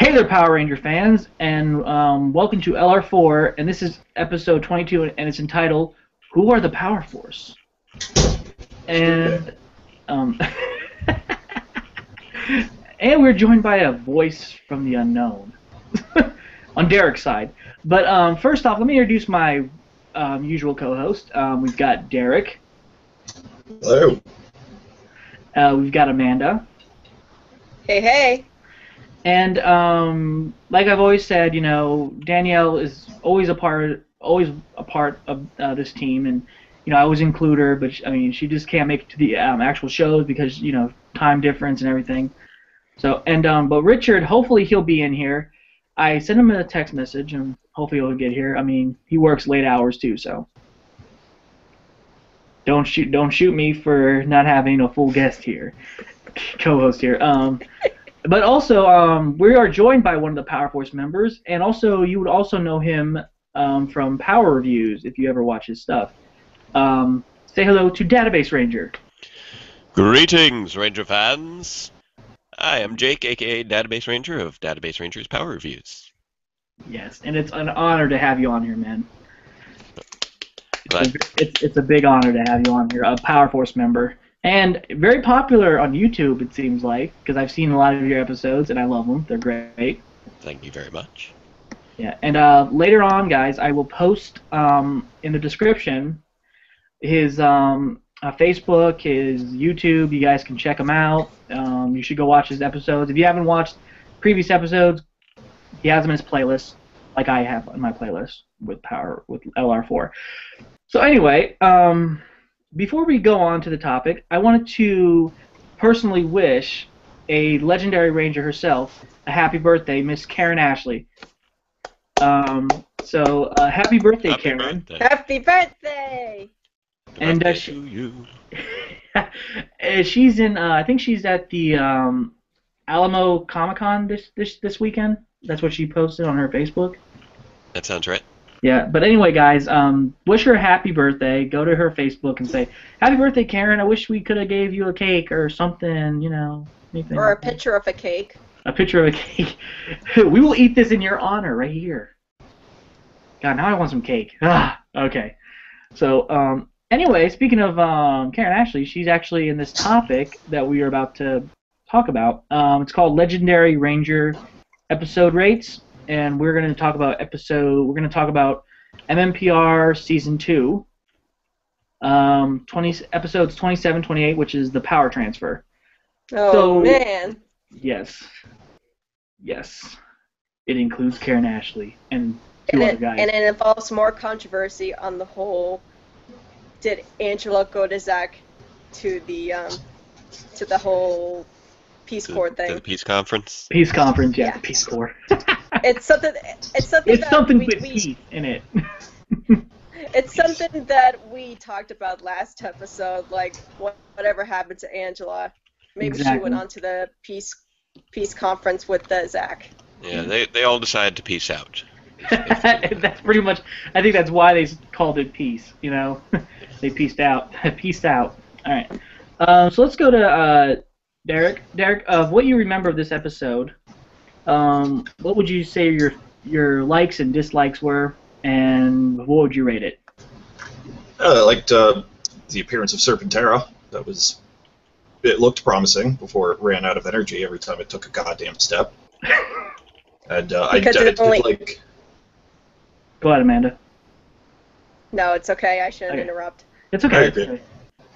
Hey there, Power Ranger fans, and welcome to LR4, and this is episode 22, and it's entitled, Who Are the Power Force? And, and we're joined by a voice from the unknown, on Derek's side. But first off, let me introduce my usual co-host. We've got Derek. Hello. We've got Amanda. Hey, hey. And like I've always said, you know, Danielle is always a part of this team, and you know, I always include her, but I mean, she just can't make it to the actual shows because you know, time difference and everything. So, and but Richard, hopefully he'll be in here. I sent him a text message, and hopefully he'll get here. I mean, he works late hours too, so don't shoot me for not having a full guest here, co-host here. But also, we are joined by one of the Power Force members, and also you would also know him from Power Reviews if you ever watch his stuff. Say hello to Database Ranger. Greetings, Ranger fans. I am Jake, aka Database Ranger of Database Ranger's Power Reviews. Yes, and it's an honor to have you on here, man. Glad. It's a big honor to have you on here, a Power Force member. And very popular on YouTube, it seems like, because I've seen a lot of your episodes, and I love them. They're great. Thank you very much. Yeah, and later on, guys, I will post in the description his Facebook, his YouTube. You guys can check him out. You should go watch his episodes. If you haven't watched previous episodes, he has them in his playlist, like I have in my playlist with LR4. So anyway, before we go on to the topic, I wanted to personally wish a legendary ranger herself a happy birthday, Miss Karen Ashley. So happy birthday, Happy Karen. birthday. Happy birthday! And Birthday she, to you. she's in. I think she's at the Alamo Comic-Con this weekend. That's what she posted on her Facebook. That sounds right. Yeah, but anyway, guys, wish her a happy birthday. Go to her Facebook and say, "Happy birthday, Karen! I wish we could have gave you a cake or something, you know, anything." Or a picture of a cake. A picture of a cake. We will eat this in your honor right here. God, now I want some cake. Ah, okay. So, anyway, speaking of Karen Ashley, she's actually in this topic that we are about to talk about. It's called Legendary Ranger Episode Rates. And we're going to talk about MMPR Season 2, episodes 27, 28, which is the power transfer. Oh, So- man. Yes. It includes Karen Ashley and two other guys. And it involves more controversy on the whole, did Angela go to Zach to the whole Peace Corps To thing? the Peace Conference. Peace Conference, yeah, Yeah. the Peace Corps. It's something It's that something we, with peace in it. It's something that we talked about last episode, like whatever happened to Angela. Maybe she Exactly. went on to the Peace Conference with Zach. Yeah, they all decided to peace out. That's pretty much. I think that's why they called it peace. You know, they peaced out. Peaced out. All right. So let's go to Derek. Derek, of what you remember of this episode, what would you say your likes and dislikes were, and what would you rate it? I liked the appearance of Serpentera. It looked promising before it ran out of energy every time it took a goddamn step. And I Because did it only- like. Go ahead, Amanda. No, it's okay. I shouldn't Okay. interrupt. It's okay. I It's agree. okay. All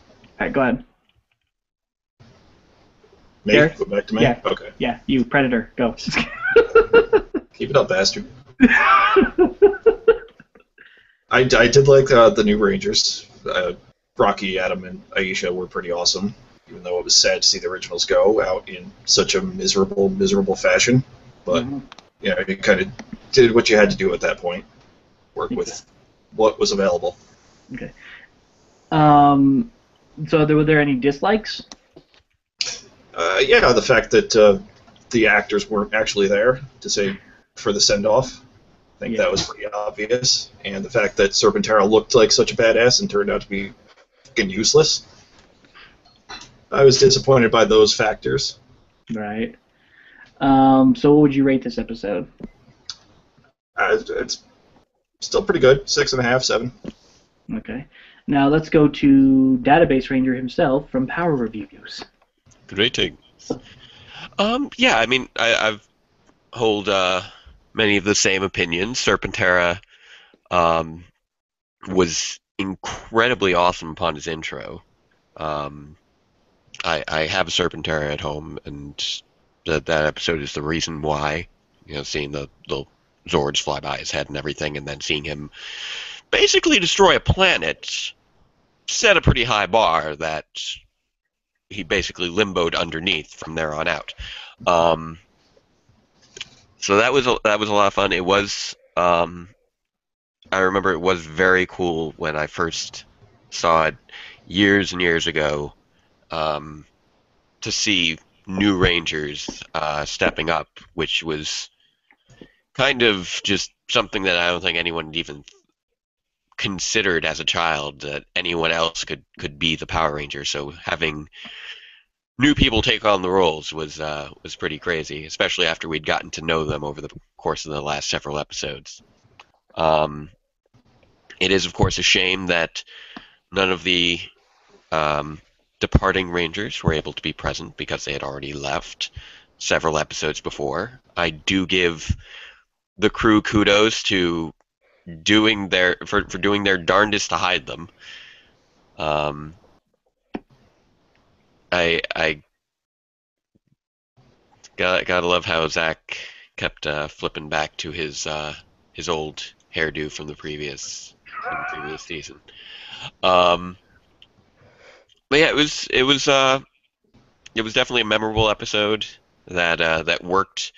right, go ahead. Me? Derek? Go back to me? Yeah. Okay. Yeah, you predator. Go. Keep it up, bastard. I did like the new Rangers. Rocky, Adam, and Aisha were pretty awesome, even though it was sad to see the originals go out in such a miserable fashion. But, Mhm. you know, you kind of did what you had to do at that point. Work with what was available. Okay. So were there any dislikes? Yeah, the fact that the actors weren't actually there to say for the send-off. I think Yeah. that was pretty obvious. And the fact that Serpentera looked like such a badass and turned out to be fucking useless. I was disappointed by those factors. Right. So what would you rate this episode? It's still pretty good. 6.5, 7. Okay. Now let's go to Database Ranger himself from Power Reviews. Greetings. Yeah, I mean, I've hold many of the same opinions. Serpentera was incredibly awesome upon his intro. I have a Serpentera at home, and that episode is the reason why. You know, seeing the Zords fly by his head and everything, and then seeing him basically destroy a planet set a pretty high bar that he basically limboed underneath from there on out. So that was a lot of fun. It was I remember it was very cool when I first saw it years and years ago, to see new Rangers stepping up, which was kind of just something that I don't think anyone had even considered as a child, that anyone else could be the Power Ranger. So having new people take on the roles was pretty crazy, especially after we'd gotten to know them over the course of the last several episodes. It is, of course, a shame that none of the departing Rangers were able to be present because they had already left several episodes before. I do give the crew kudos to doing their darndest to hide them. I gotta love how Zach kept flipping back to his old hairdo from the previous season. But yeah, it was definitely a memorable episode that worked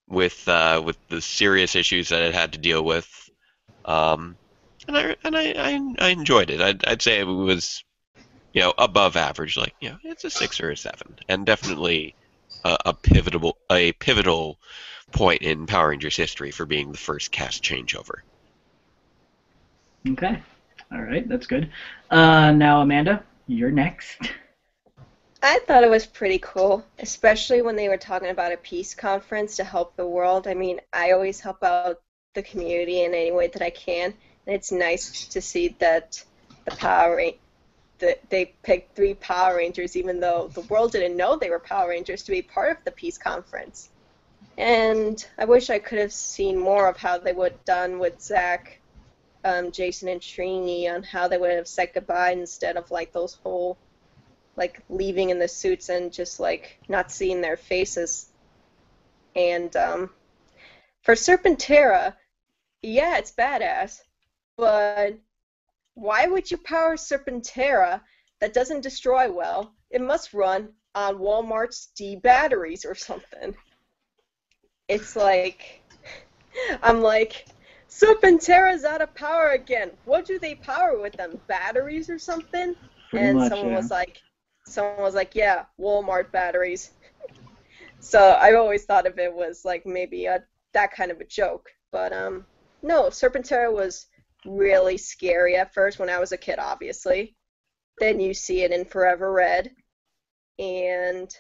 with the serious issues that it had to deal with, and I enjoyed it. I'd say it was, you know, above average. Like, you know, it's a 6 or a 7, and definitely a pivotal point in Power Rangers history for being the first cast changeover. Okay. All right, that's good. Now, Amanda, you're next. I thought it was pretty cool, especially when they were talking about a peace conference to help the world. I mean, I always help out the community in any way that I can, and it's nice to see that that they picked 3 Power Rangers, even though the world didn't know they were Power Rangers, to be part of the peace conference. And I wish I could have seen more of how they would have done with Zach, Jason, and Trini, on how they would have said goodbye instead of like those whole like leaving in the suits and just like not seeing their faces. And for Serpentera, yeah, it's badass, but why would you power Serpentera that doesn't destroy well? It must run on Walmart's D batteries or something. It's like, I'm like, Serpentera's out of power again. What do they power with them? Batteries or something? Pretty and much, someone yeah. was like, yeah, Walmart batteries. So I always thought of it was like maybe that kind of a joke. But no, Serpentera was really scary at first when I was a kid, obviously. Then you see it in Forever Red. And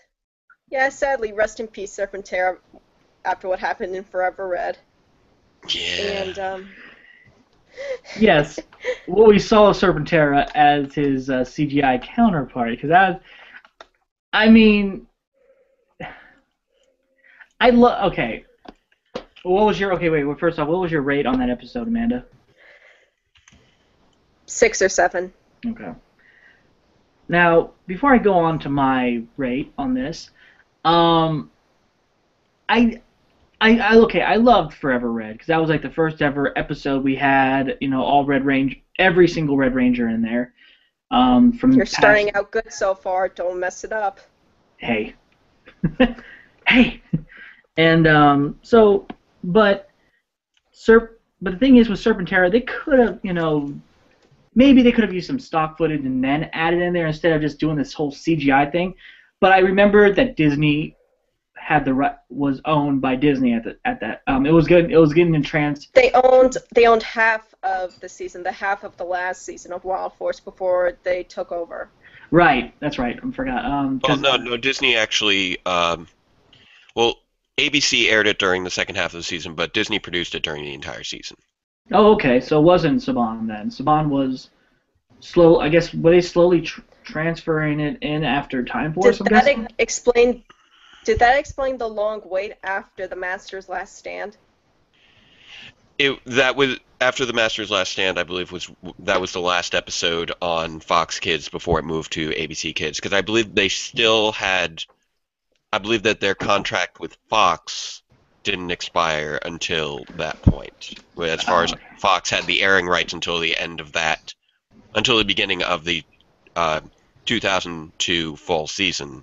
yeah, sadly, rest in peace, Serpentera, after what happened in Forever Red. Yeah. And Yes. Well, we saw Serpentera as his CGI counterpart, because I mean, okay. What was your first off, what was your rate on that episode, Amanda? 6 or 7. Okay. Now, before I go on to my rate on this, I loved Forever Red, because that was like the first ever episode we had, you know, all Red Ranger, every single Red Ranger in there. You're starting out good so far. Don't mess it up. Hey. Hey. And but the thing is with Serpentera, they could have, you know, maybe they could have used some stock footage and then added in there instead of just doing this whole CGI thing. But I remember that Disney was owned by Disney at that. It was getting entranced. They owned half of the season, the half of the last season of Wild Force before they took over. Right, that's right. I forgot. No, Disney actually. Well, ABC aired it during the second half of the season, but Disney produced it during the entire season. Oh, okay. So it wasn't Saban then. Saban was slow. I guess were they slowly transferring it in after Time Force? Did that explain? Did that explain the long wait after the Master's Last Stand? That was after the Master's Last Stand, I believe that was the last episode on Fox Kids before it moved to ABC Kids, because I believe they still had. I believe that their contract with Fox didn't expire until that point. As far as Fox had the airing rights until the beginning of the 2002 fall season,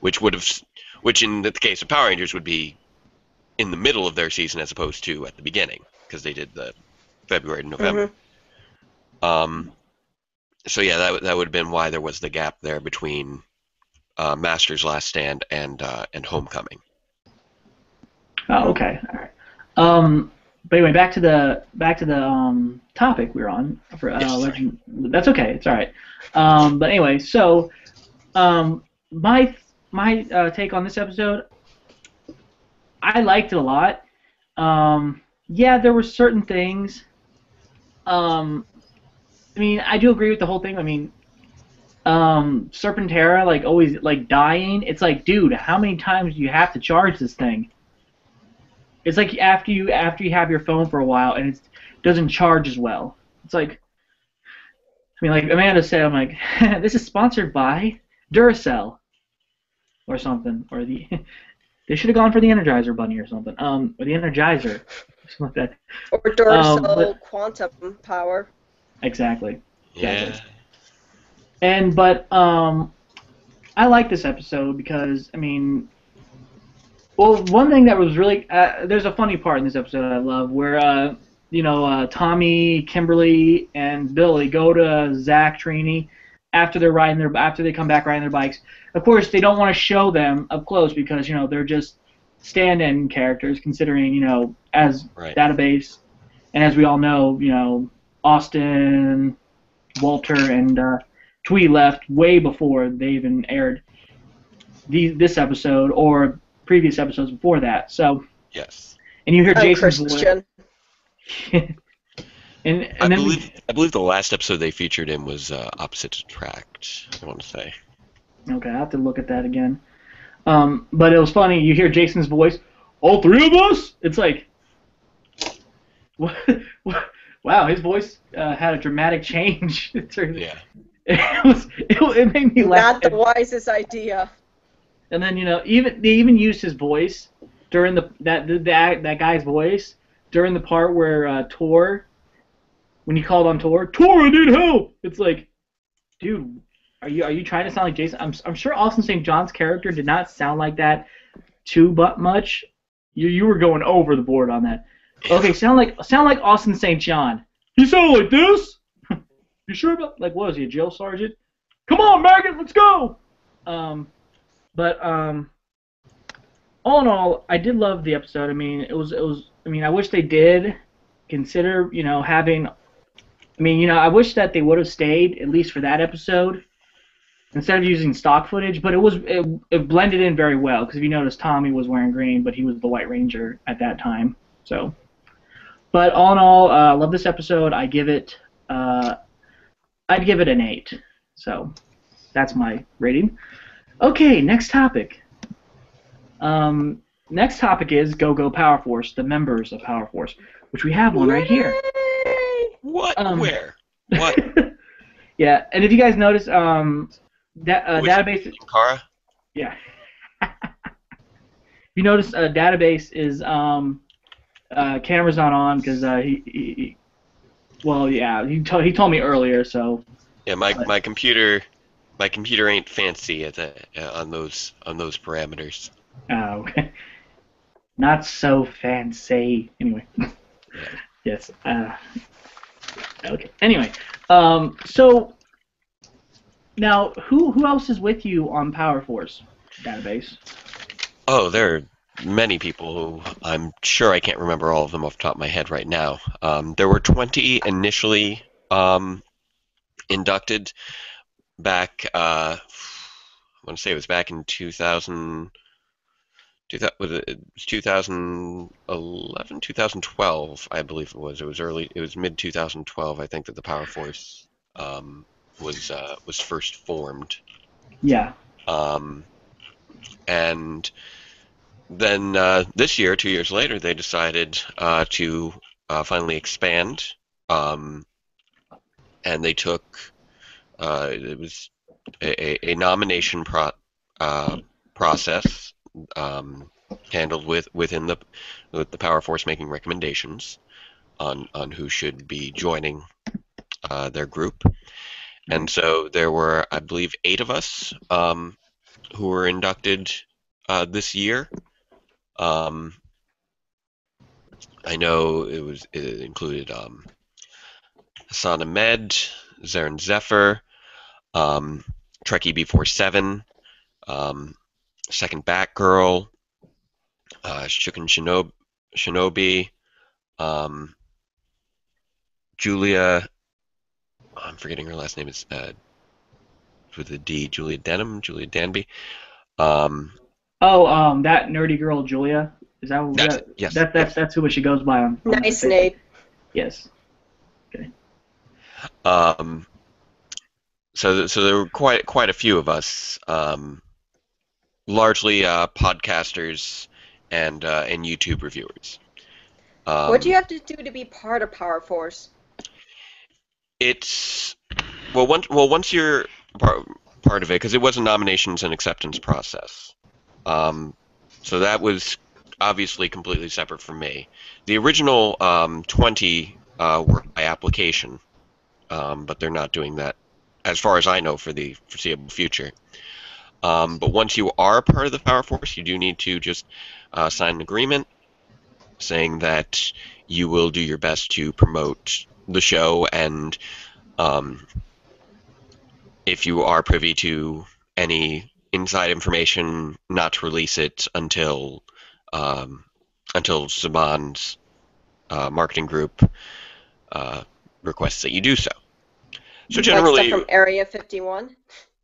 which in the case of Power Rangers would be in the middle of their season as opposed to at the beginning, because they did the February to November. So yeah, that would have been why there was the gap there between Master's Last Stand and Homecoming. Oh, okay. All right. But anyway, back to the topic we were on for Yes, Legend. That's okay. It's all right. But anyway, so my take on this episode, I liked it a lot. Yeah, there were certain things. I mean, I do agree with the whole thing. I mean, Serpentera, like, always, like, dying. It's like, dude, how many times do you have to charge this thing? It's like after you have your phone for a while and it doesn't charge as well. It's like, I mean, like Amanda said, I'm like, this is sponsored by Duracell or something, or they should have gone for the Energizer Bunny or something, or the Energizer, something like that. Or Duracell Quantum Power. Exactly. Yeah. But I like this episode because, I mean, well, one thing that was really there's a funny part in this episode I love where Tommy, Kimberly, and Billy go to Zach Trini after they come back riding their bikes. Of course, they don't want to show them up close because they're just stand-in characters, considering as Database, and as we all know, Austin, Walter, and Twee left way before they even aired this episode or previous episodes before that. So yes, and you hear Jason's Christian. voice. and I then believe the last episode they featured in was Opposites Attract, I want to say. Okay, I have to look at that again. But it was funny. You hear Jason's voice. All three of us. It's like, wow, his voice had a dramatic change. Yeah. It made me laugh. Not the wisest idea. And then they even used his voice during that guy's voice during the part where Tor, when he called on Tor, I need help. It's like, dude, are you trying to sound like Jason? I'm sure Austin St. John's character did not sound like that too much. You were going over the board on that. Okay, sound like Austin St. John. You sound like this? You sure about, like, what was he, a jail sergeant? Come on, Maggot, let's go. But all in all, I did love the episode. I mean, it was. I mean, I wish they did consider, having. I mean, I wish that they would have stayed at least for that episode instead of using stock footage. But it blended in very well because if you notice, Tommy was wearing green, but he was the White Ranger at that time. So, but all in all, love this episode. I'd give it an 8. So, that's my rating. Okay, next topic. Next topic is Go Power Force, the members of Power Force, which we have one right here. What? Where? What? Yeah, and if you guys notice, database. Kara? Yeah. You notice database is camera's not on because he told me earlier, so. Yeah, my computer ain't fancy on those parameters. Oh, okay. Not so fancy. Anyway. Yes. Okay. Anyway, so now who else is with you on Power Force database? Oh, there are many people who I'm sure I can't remember all of them off the top of my head right now. There were 20 initially inducted back. I want to say it was back in 2000. Was it was 2011, 2012, I believe it was. It was early. It was mid 2012, I think, that the Power Force was first formed. Yeah. And then this year, 2 years later, they decided to finally expand, and they took it was a nomination process handled within the Power Force making recommendations on who should be joining their group. And so there were, I believe, 8 of us who were inducted this year. I know it included Hassan Ahmed, Zarin Zephyr, Trekkie B47, Second Batgirl, Shuken Shinobi, Julia. I'm forgetting her last name. It's with a D. Julia Denham, Julia Danby. That nerdy girl Julia. Is that what Yes. That's who she goes by on Nice, Facebook. Nate. Yes. Okay. So there were quite a few of us, largely podcasters and YouTube reviewers. What do you have to do to be part of Power Force? It's once you're part of it, because it was a nominations and acceptance process. So that was obviously completely separate from me. The original 20 were by application, but they're not doing that, as far as I know, for the foreseeable future. But once you are part of the Power Force, you do need to just sign an agreement saying that you will do your best to promote the show, and if you are privy to any inside information, not to release it until Saban's marketing group requests that you do so. So generally, like stuff from Area 51?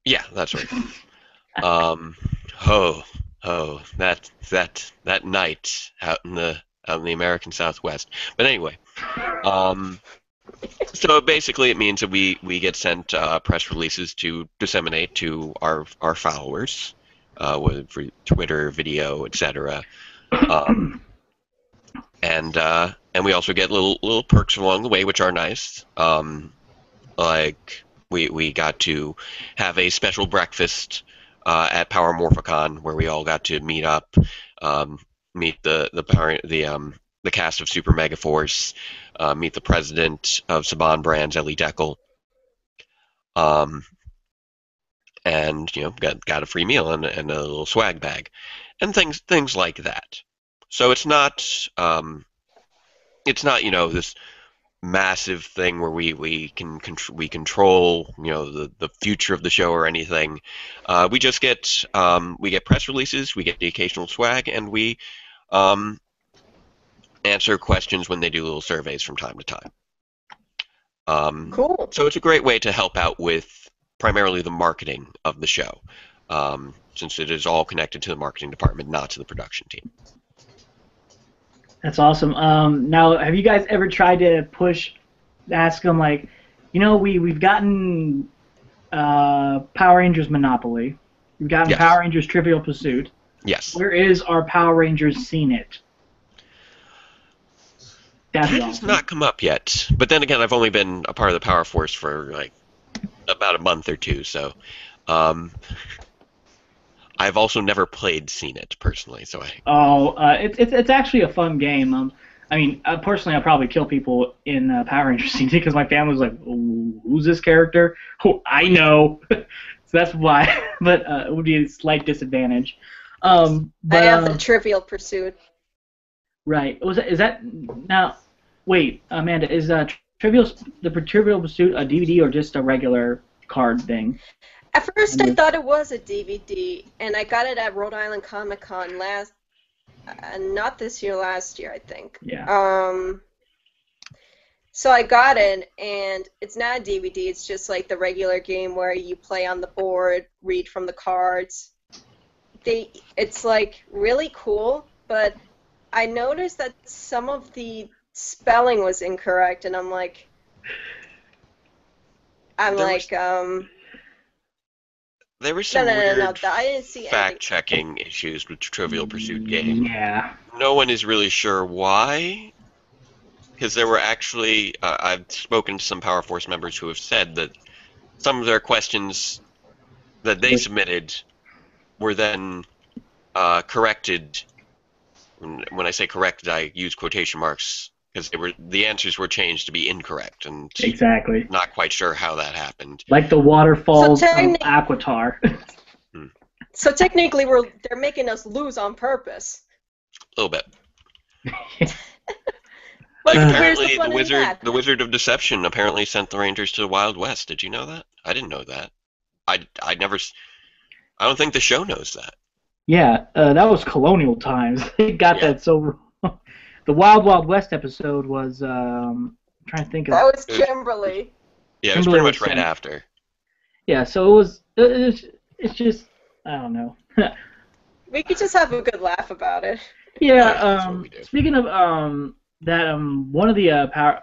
Yeah, that's right. That night out in the American Southwest. But anyway, so basically it means that we get sent press releases to disseminate to our followers, whether for Twitter, video, etc. And we also get little perks along the way, which are nice. Like we got to have a special breakfast at Power Morphicon, where we all got to meet up, meet the cast of Super Mega Force, meet the president of Saban Brands, Ellie Deckel, and got a free meal and a little swag bag, and things like that. So it's not this massive thing where we control the future of the show or anything. We just get press releases, we get the occasional swag, and we answer questions when they do little surveys from time to time. Cool. So it's a great way to help out with primarily the marketing of the show, since it is all connected to the marketing department, not to the production team. That's awesome. Now, have you guys ever tried to ask them, like, we've gotten Power Rangers Monopoly, we've gotten Yes. Power Rangers Trivial Pursuit. Yes. Where is our Power Rangers Seen It? That'd be That has awesome. not come up yet. But then again, I've only been a part of the Power Force for like about a month or two, so I've also never played Seen It personally, so It's actually a fun game. I mean, personally, I'll probably kill people in Power Rangers Seen It because my family's like, who's this character? Oh, I know. So that's why. But it would be a slight disadvantage. I have the Trivial Pursuit. Right. Is that now? Wait, Amanda, is the Trivial Pursuit a DVD or just a regular card thing? At first, I thought it was a DVD, and I got it at Rhode Island Comic Con not this year, last year, I think. Yeah. So I got it, and it's not a DVD. It's just like the regular game where you play on the board, read from the cards. it's like really cool, but I noticed that some of the spelling was incorrect, and I'm like, There was there were some no, weird I didn't see anything. fact-checking issues with Trivial Pursuit game. Yeah. No one is really sure why, because there were actually I've spoken to some Power Force members who have said that some of their questions that they submitted were then corrected. When I say corrected, I use quotation marks because the answers were changed to be incorrect, and Exactly. not quite sure how that happened. Like the waterfalls So of techni- Aquitar. So technically, they're making us lose on purpose. A little bit. But Like where's apparently the fun in that? the Wizard of Deception apparently sent the Rangers to the Wild West. Did you know that? I didn't know that. I never. I don't think the show knows that. Yeah, that was colonial times. They got Yeah. that so wrong. The Wild Wild West episode was I'm trying to think of. That was Kimberly. Yeah, it was Kimberly pretty much was right sent. after. Yeah, so it's just I don't know. We could just have a good laugh about it. Yeah. That's what we do. Speaking of that one of the power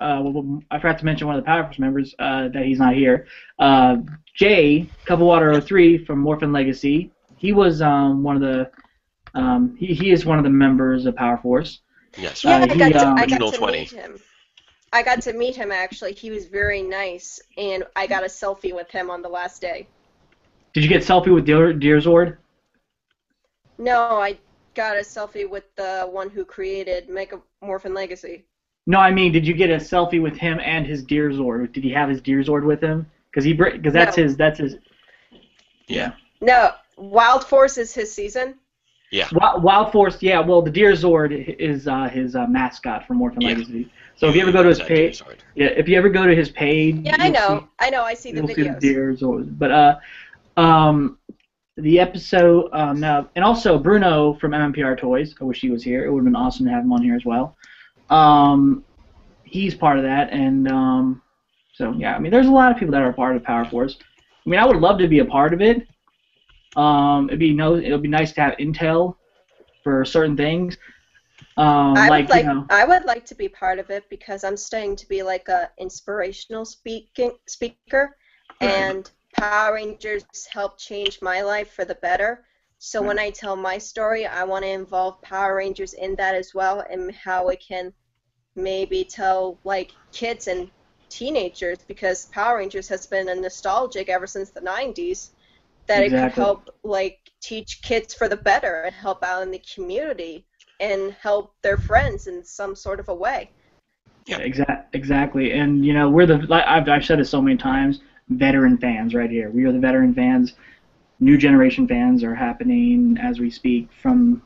I forgot to mention one of the Power Force members that he's not here. Jay Coverwater 03 from Morphin Legacy. He was one of the he is one of the members of Power Force. Yes. Yeah, I got Original to 20. meet him. I got to meet him actually. He was very nice, and I got a selfie with him on the last day. Did you get selfie with Deerzord? No, I got a selfie with the one who created Megamorphin Legacy. No, I mean, did you get a selfie with him and his Deerzord? Did he have his Deerzord with him? Because that's No. his. Yeah. No, Wild Force is his season. Yeah. Wild Force, yeah. Well, the Deerzord is his mascot for Morphin Yeah. Legacy. So if you ever go to his That page, is hard. yeah, if you ever go to his page, Yeah, I know. I see the you'll see the videos. Deerzord. But the episode now, and also Bruno from MMPR Toys. I wish he was here. It would have been awesome to have him on here as well. He's part of that, and so yeah. I mean, there's a lot of people that are a part of Power Force. I mean, I would love to be a part of it. It'd be nice to have intel for certain things. I would like to be part of it because I'm studying to be like a inspirational speaker, and Power Rangers helped change my life for the better. So when I tell my story, I want to involve Power Rangers in that as well, and how it can maybe tell like kids and teenagers, because Power Rangers has been a nostalgic ever since the 90s, that it could help like teach kids for the better and help out in the community and help their friends in some sort of a way. Yeah. Exactly. And you know, I've said it so many times, veteran fans right here. We are the veteran fans. New generation fans are happening as we speak from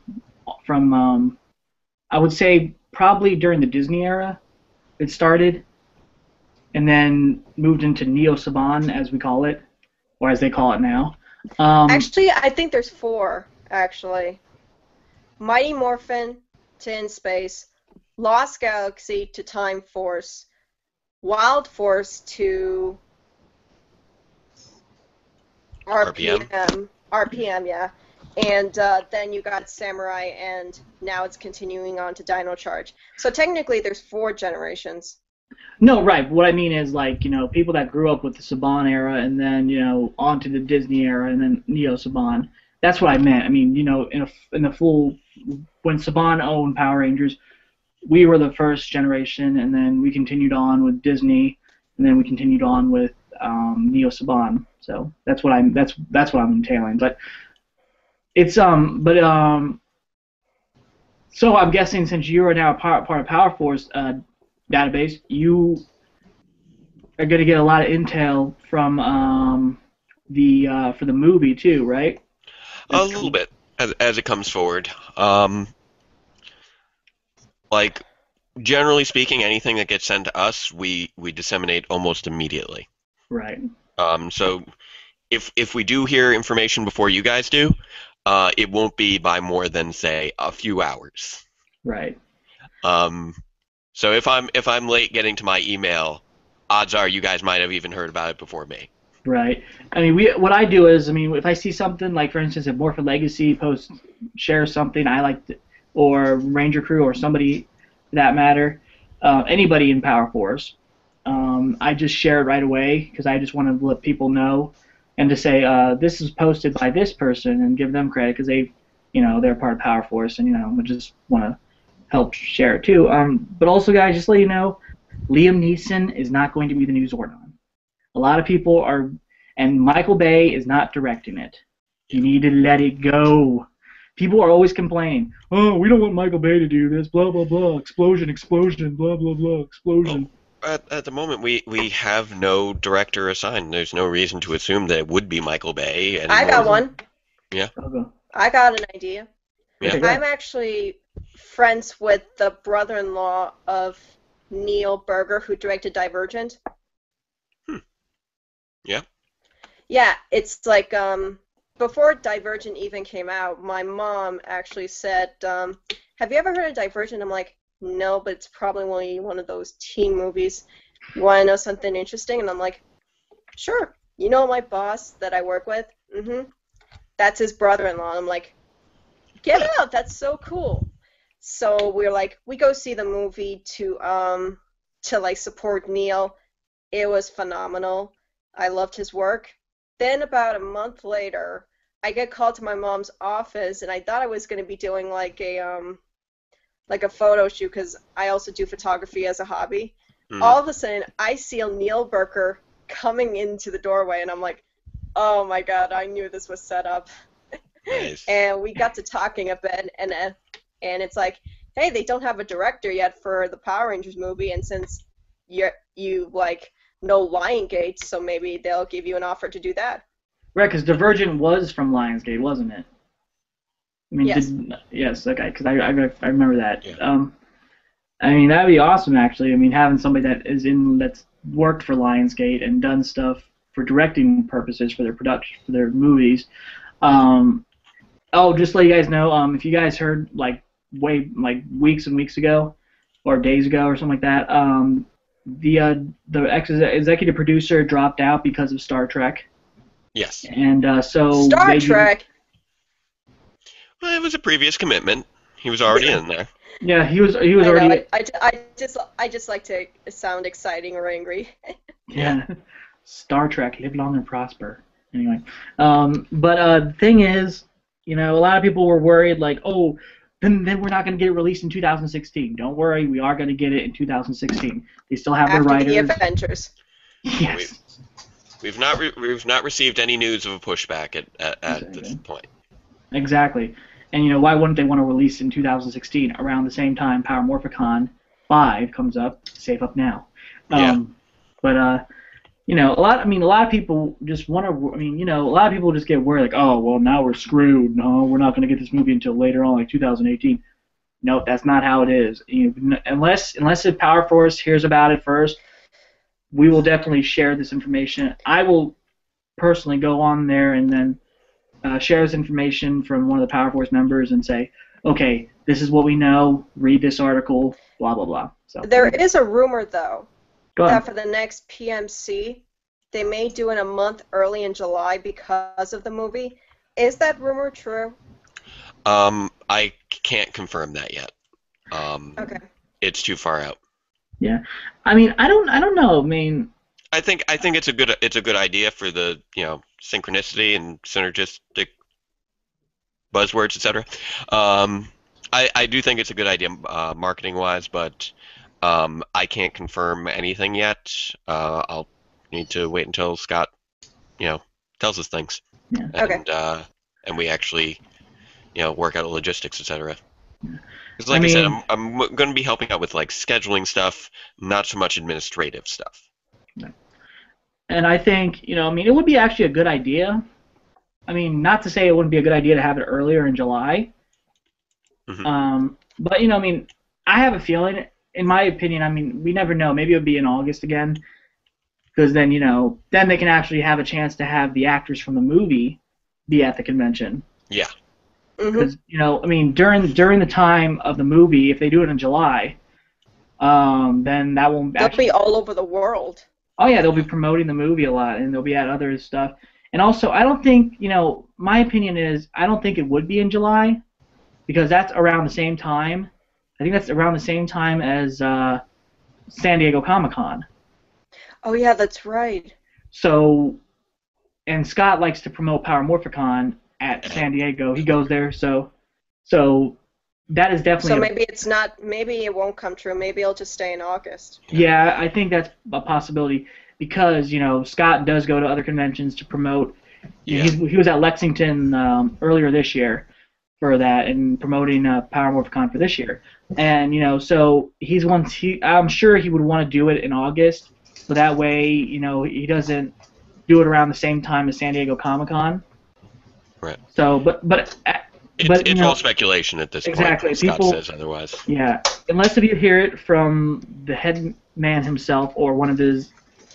I would say probably during the Disney era it started, and then moved into Neo Saban, as we call it, or as they call it now. Actually, I think there's 4, actually. Mighty Morphin to In Space, Lost Galaxy to Time Force, Wild Force to RPM, yeah. And then you got Samurai, and now it's continuing on to Dino Charge. So technically there's 4 generations. No, right. What I mean is, like, you know, people that grew up with the Saban era and then, you know, onto the Disney era and then Neo Saban. That's what I meant. I mean, you know, in the full, when Saban owned Power Rangers, we were the first generation, and then we continued on with Disney, and then we continued on with Neo Saban. So that's what I'm entailing. But it's so I'm guessing since you are now part of Power Force database, you are going to get a lot of intel from for the movie too, right? A little bit as it comes forward. Like generally speaking, anything that gets sent to us, we disseminate almost immediately. Right. So if we do hear information before you guys do, it won't be by more than say a few hours. Right. So if I'm late getting to my email, odds are you guys might have even heard about it before me. Right. I mean, what I do is, I mean, if I see something like, for instance, if Morphin Legacy shares something I like, or Ranger Crew or somebody for that matter, anybody in Power Force, I just share it right away because I just want to let people know and to say this is posted by this person and give them credit because they're part of Power Force and I just want to help share it too. But also, guys, just let you know, Liam Neeson is not going to be the new Zordon. A lot of people are, and Michael Bay is not directing it. You need to let it go. People are always complaining, oh, we don't want Michael Bay to do this, blah, blah, blah, explosion, blah, blah, blah, explosion. Well, at the moment, we have no director assigned. There's no reason to assume that it would be Michael Bay anymore. I got one. Yeah. Okay. I got an idea. Yeah. Okay. I'm actually friends with the brother-in-law of Neil Berger, who directed Divergent. Yeah. Yeah, it's like before Divergent even came out, my mom actually said, "Have you ever heard of Divergent?" I'm like, "No, but it's probably one of those teen movies. You want to know something interesting?" And I'm like, "Sure. You know my boss that I work with? Mm-hmm. That's his brother-in-law." And I'm like, "Get out! That's so cool." So we're like, we go see the movie to like support Neil. It was phenomenal. I loved his work. Then about a month later, I get called to my mom's office, and I thought I was going to be doing like a photo shoot because I also do photography as a hobby. Mhm. All of a sudden, I see Neil Berger coming into the doorway, and I'm like, oh my god, I knew this was set up. Nice. And we got to talking a bit, and it's like, hey, they don't have a director yet for the Power Rangers movie, and since you like know Lionsgate, so maybe they'll give you an offer to do that. Right, because Divergent was from Lionsgate, wasn't it? I mean, Yes. Yes, okay, because I remember that. Yeah. I mean, that'd be awesome, actually. I mean, having somebody that's worked for Lionsgate and done stuff for directing purposes for their production, for their movies. Just to let you guys know, if you guys heard weeks and weeks ago, or days ago, or something like that, the executive producer dropped out because of Star Trek, Yes. and so Star Trek. Well, it was a previous commitment. He was already in there. Yeah, he was I know, already. I just like to sound exciting or angry. Yeah. Star Trek, live long and prosper. Anyway, but the thing is, a lot of people were worried, like, oh, then we're not going to get it released in 2016. Don't worry, we are going to get it in 2016. They still have their After writers. the Avengers. Yes. We've not received any news of a pushback at this point. Exactly. And why wouldn't they want to release in 2016 around the same time Power Morphicon 5 comes up? Save up now. Yeah. But a lot of people just want to. A lot of people just get worried, like, oh, well, now we're screwed. No, we're not going to get this movie until later on, like 2018. No, that's not how it is. Unless the Power Force hears about it first, we will definitely share this information. I will personally go on there and then share this information from one of the Power Force members and say, okay, this is what we know. Read this article. Blah blah blah. So There is a rumor though. Go ahead. That for the next PMC, they may do it a month early in July because of the movie. Is that rumor true? I can't confirm that yet. Okay. It's too far out. Yeah, I don't know. I think it's a good idea for the synchronicity and synergistic buzzwords, etc. I do think it's a good idea marketing wise, but I can't confirm anything yet. I'll need to wait until Scott tells us things. Yeah. Okay. And we actually work out the logistics, etc. Yeah. Because like I said, I'm going to be helping out with like scheduling stuff, not so much administrative stuff. And I think, it would be actually a good idea. Not to say it wouldn't be a good idea to have it earlier in July. Mhm. But, I have a feeling, in my opinion, we never know. Maybe it would be in August again. Because then, then they can actually have a chance to have the actors from the movie be at the convention. Yeah. Because, during the time of the movie, if they do it in July, then that won't They'll be all over the world. Oh yeah, they'll be promoting the movie a lot, and they'll be at other stuff. And also, I don't think, my opinion is, I don't think it would be in July, because that's around the same time. I think that's around the same time as San Diego Comic-Con. Oh yeah, that's right. So, and Scott likes to promote Power Morphicon at San Diego. He goes there, so that is definitely. So maybe it's not. Maybe it won't come true. Maybe it'll just stay in August. Yeah, I think that's a possibility because Scott does go to other conventions to promote. Yeah. He was at Lexington earlier this year for that and promoting Power Morphicon for this year, and so I'm sure he would want to do it in August, so that way he doesn't do it around the same time as San Diego Comic-Con. Right. So, but it's all speculation at this exactly. point. Scott People, says otherwise. Yeah, unless if you hear it from the head man himself or one of his,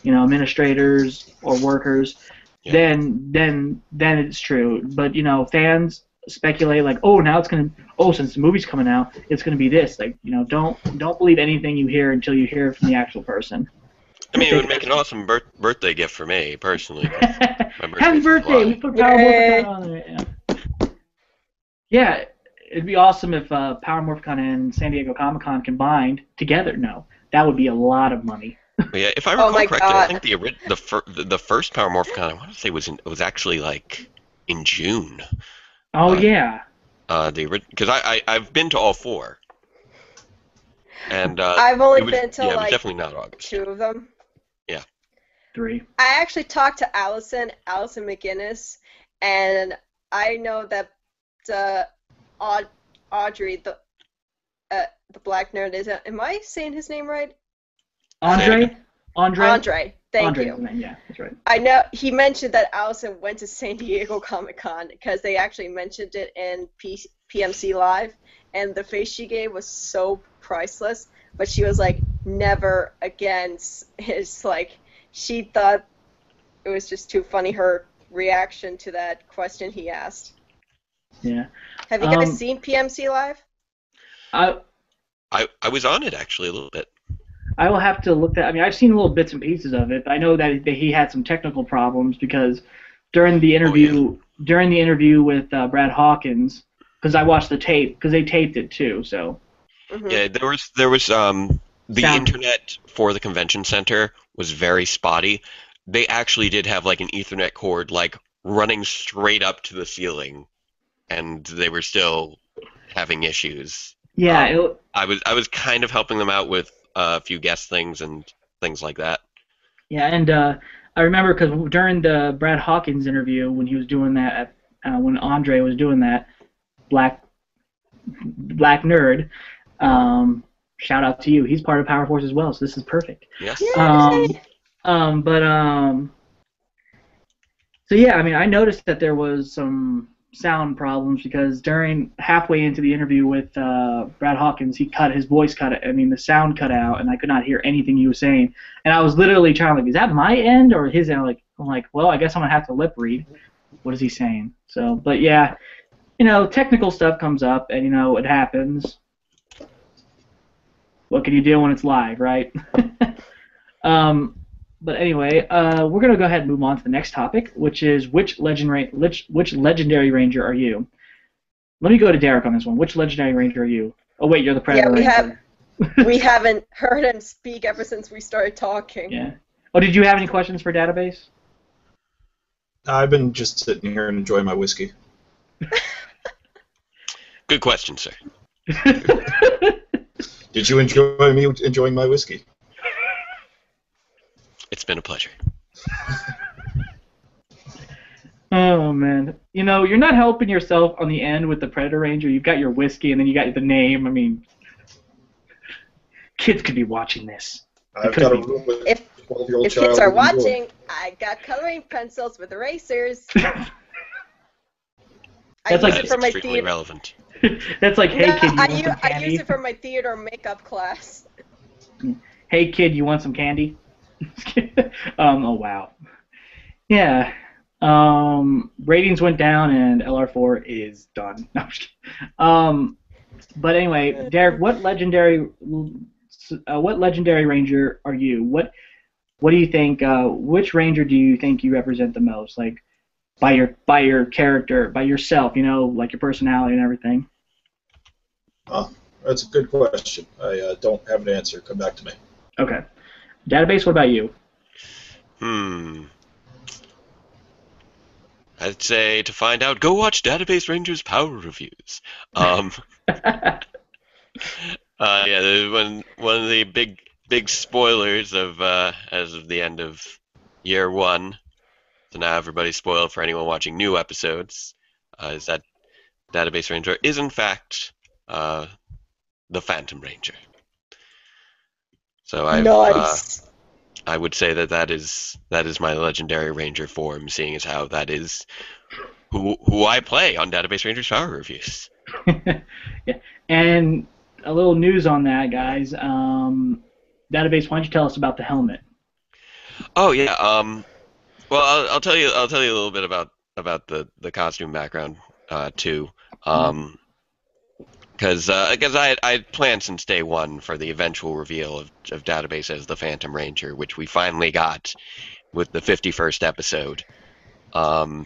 administrators or workers, Yeah. then it's true. But fans speculate like, since the movie's coming out, it's gonna be this. Like, don't believe anything you hear until you hear it from the actual person. I mean, it would make an awesome birthday gift for me, personally. Happy birthday! We put Power Morphicon on there. Yeah, it'd be awesome if Power Morphicon and San Diego Comic-Con combined together. No, that would be a lot of money. Yeah, if I recall correctly, God. I think the first Power Morphicon, I want to say was actually like in June. Oh yeah. Because I've been to all four. And I've only been to it was like definitely not August. 2 of them. Yeah. 3. I actually talked to Allison McGinnis, and I know that Audrey, the black nerd, am I saying his name right? Andre. Thank you. Yeah, that's right. I know he mentioned that Allison went to San Diego Comic-Con because they actually mentioned it in PMC Live, and the face she gave was so priceless. But she was like, never again. It's like she thought it was just too funny, her reaction to that question he asked. Yeah. Have you guys seen PMC Live? I was on it actually a little bit. I will have to look that. I mean, I've seen little bits and pieces of it. I know that he had some technical problems because during the interview with Brad Hawkins, because I watched the tape because they taped it too. So. Mm-hmm. Yeah, there was the internet for the convention center was very spotty. They actually did have like an Ethernet cord like running straight up to the ceiling, and they were still having issues. Yeah, I was kind of helping them out with a few guest things and things like that. Yeah, and I remember because during the Brad Hawkins interview when he was doing that, when Andre was doing that, black nerd. Shout out to you. He's part of Power Force as well, so this is perfect. Yes. So yeah, I mean, I noticed that there was some sound problems because halfway into the interview with Brad Hawkins, his voice the sound cut out, and I could not hear anything he was saying. And I was literally trying is that my end or his end? I'm like, well, I guess I'm gonna have to lip read. What is he saying? So, but yeah, technical stuff comes up, and it happens. What can you do when it's live, right? But anyway, we're gonna go ahead and move on to the next topic, which is which legendary ranger are you? Let me go to Derek on this one. Which legendary ranger are you? Oh wait, you're the Predator Ranger. We haven't heard him speak ever since we started talking. Yeah. Oh, did you have any questions for Database? I've been just sitting here and enjoying my whiskey. Good question, sir. Did you enjoy me enjoying my whiskey? It's been a pleasure. Oh man, you're not helping yourself on the end with the Predator Ranger. You've got your whiskey, and then you got the name. I mean, kids could be watching this. I've got a room with a 12-year-old If child. kids are watching, I got coloring pencils with erasers. That's like for my extremely theater. relevant. That's like, hey kid, you want some I candy? use it for my theater makeup class. Hey kid, you want some candy? Oh wow. Yeah. Ratings went down and LR4 is done. No, I'm just kidding. But anyway, Derek, what legendary ranger are you? what do you think? Which Ranger do you think you represent the most? Like by your character, by yourself, like your personality and everything. Oh, that's a good question. I don't have an answer. Come back to me. Okay. Database, what about you? I'd say to find out, go watch Database Rangers Power Reviews. Yeah, one of the big spoilers of as of the end of year one. So now everybody's spoiled for anyone watching new episodes. Is that Database Ranger is in fact the Phantom Ranger. So Nice. I would say that is my legendary Ranger form, seeing as how that is who I play on Database Rangers Power Reviews. Yeah. And a little news on that, guys. Database, why don't you tell us about the helmet? Oh yeah. Well, I'll tell you a little bit about the costume background too. Because I had planned since day one for the eventual reveal of Database as the Phantom Ranger, which we finally got with the 51st episode. And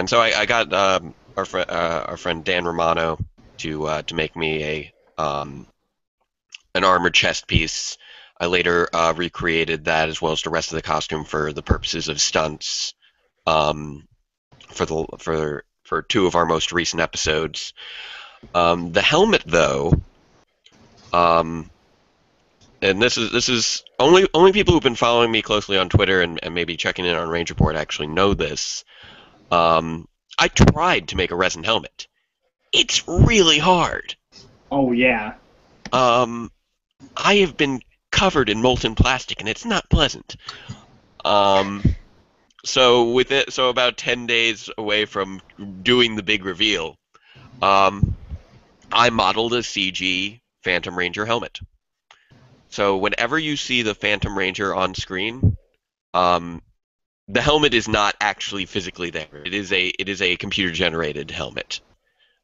so I got our friend Dan Romano to make me an armored chest piece. I later recreated that as well as the rest of the costume for the purposes of stunts for two of our most recent episodes. The helmet, though, and this is only people who've been following me closely on Twitter and maybe checking in on Ranger Report actually know this. I tried to make a resin helmet. It's really hard. Oh yeah. I have been covered in molten plastic, and it's not pleasant. So about 10 days away from doing the big reveal, I modeled a CG Phantom Ranger helmet. So whenever you see the Phantom Ranger on screen, the helmet is not actually physically there. It is a computer generated helmet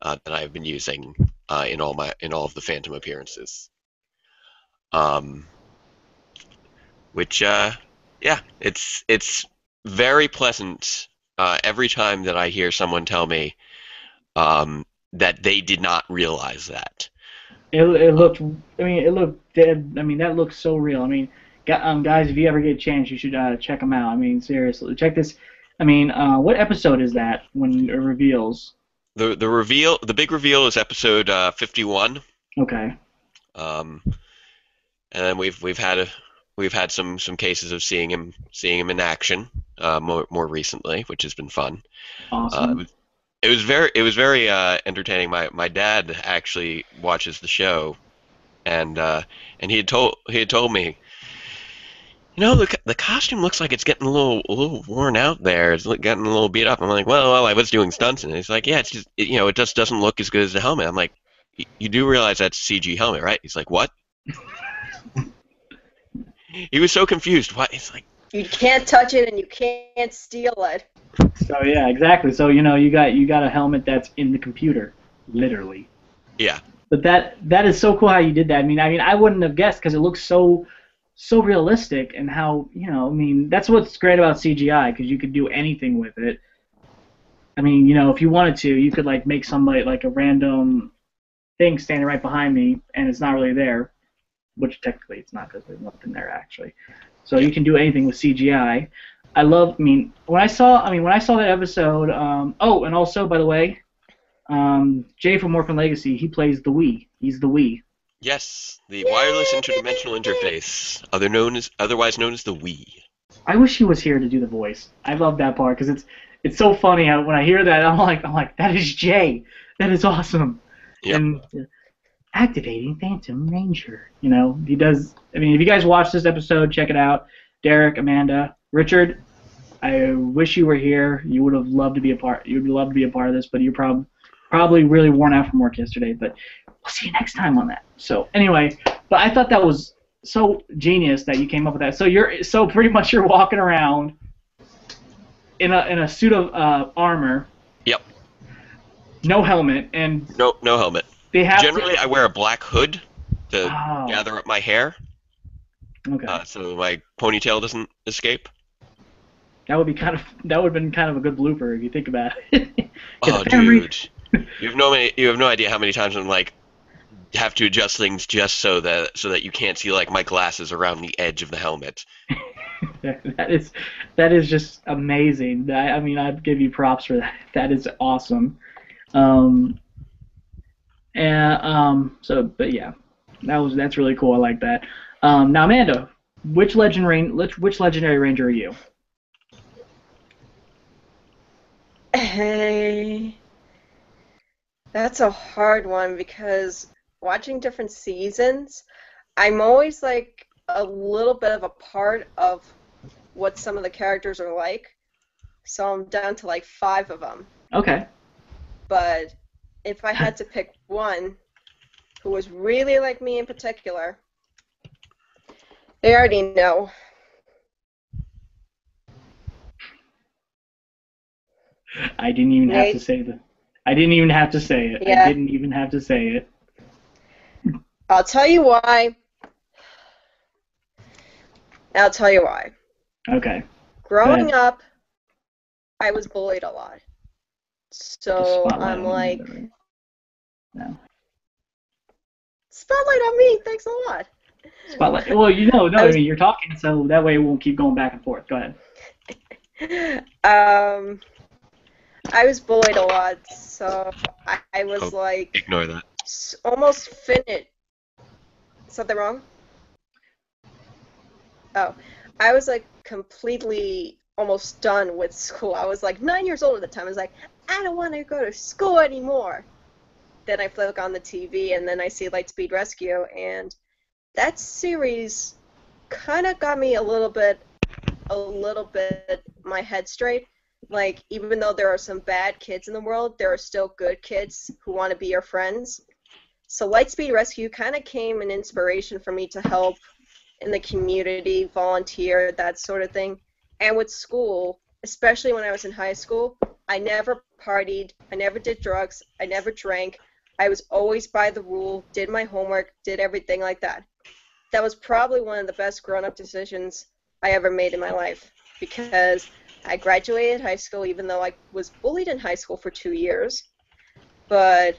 that I've been using in all of the Phantom appearances. Which it's very pleasant every time that I hear someone tell me that they did not realize that. It looked. I mean, it looked dead. I mean, that looks so real. I mean, guys, if you ever get a chance, you should check them out. I mean, seriously, check this. I mean, what episode is that when it reveals? The big reveal is episode 51. Okay. And then we've had some cases of seeing him in action more recently, which has been fun. Awesome. It was very entertaining. My dad actually watches the show, and he had told me, the costume looks like it's getting a little worn out there. It's getting a little beat up. I'm like, well, I was doing stunts, and he's like, yeah, it's just it just doesn't look as good as the helmet. I'm like, you do realize that's a CG helmet, right? He's like, what? He was so confused. What? He's like, you can't touch it and you can't steal it. So yeah, exactly. So you got a helmet that's in the computer, literally. Yeah. But that is so cool how you did that. I mean, I wouldn't have guessed because it looks so realistic and how I mean, that's what's great about CGI because you could do anything with it. I mean, if you wanted to, you could like make somebody like a random thing standing right behind me and it's not really there, which technically it's not because there's nothing there actually. So you can do anything with CGI. When I saw that episode, and also, by the way, Jay from Orphan Legacy, he plays the Wii. He's the Wii. Yes, the wireless interdimensional interface, otherwise known as the Wii. I wish he was here to do the voice. I love that part because it's so funny how when I hear that, I'm like, that is Jay. That is awesome. Yep. And activating Phantom Ranger. He does. I mean, if you guys watch this episode, check it out. Derek, Amanda, Richard, I wish you were here. You would have loved to be a part. You would love to be a part of this, but you're probably really worn out from work yesterday. But we'll see you next time on that. So anyway, but I thought that was so genius that you came up with that. So pretty much you're walking around in a suit of armor. Yep. No helmet and. No helmet. They have Generally, I wear a black hood to gather up my hair. Okay. so my ponytail doesn't escape. That would have been kind of a good blooper if you think about it. Get the Oh, Phantom Ranger. dude, you have no idea how many times I'm like have to adjust things just so that you can't see like my glasses around the edge of the helmet. That is just amazing. I mean, I'd give you props for that. That is awesome. Um, but yeah, that's really cool. I like that. Now, Amanda, which legendary ranger are you? Hey, that's a hard one because watching different seasons, I'm always like a little bit of a part of what some of the characters are like. So I'm down to like 5 of them. Okay. But if I had to pick one who was really like me in particular, they already know. I didn't even have to Nate. say the. I didn't even have to say it. Yeah. I didn't even have to say it. I'll tell you why. I'll tell you why. Okay. Growing up, I was bullied a lot. So Spotlight I'm on like, Amanda, right? No. spotlight on me, thanks a lot. Spotlight. Well, no. I I was- mean, you're talking, so that way it won't keep going back and forth. Go ahead. I was bullied a lot, so I was Oh. like Ignore that. almost finished. Something wrong? Oh, I was like completely almost done with school. I was like 9 years old at the time. I was like, I don't want to go to school anymore. Then I flick on the TV and then I see Lightspeed Rescue, and that series kind of got me a little bit my head straight. Like, even though there are some bad kids in the world, there are still good kids who want to be your friends. So Lightspeed Rescue kind of came an inspiration for me to help in the community, volunteer, that sort of thing. And with school, especially when I was in high school, I never partied, I never did drugs, I never drank. I was always by the rule, did my homework, did everything like that. That was probably one of the best grown-up decisions I ever made in my life, because I graduated high school even though I was bullied in high school for 2 years. But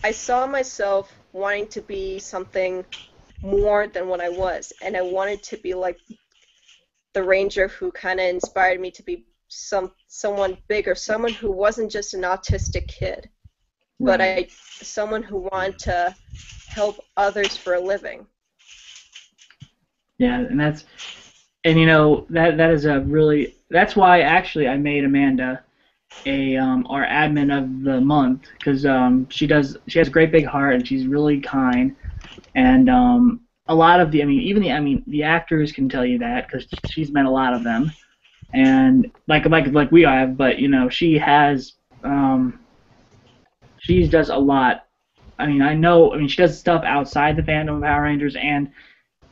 I saw myself wanting to be something more than what I was, and I wanted to be like the ranger who kind of inspired me to be someone bigger, someone who wasn't just an autistic kid, but someone who wanted to help others for a living. Yeah, that is a really. That's why actually I made Amanda our admin of the month, because she has a great big heart and she's really kind, and a lot of the actors can tell you that because she's met a lot of them, and like we have, but she does a lot. She does stuff outside the fandom of Power Rangers and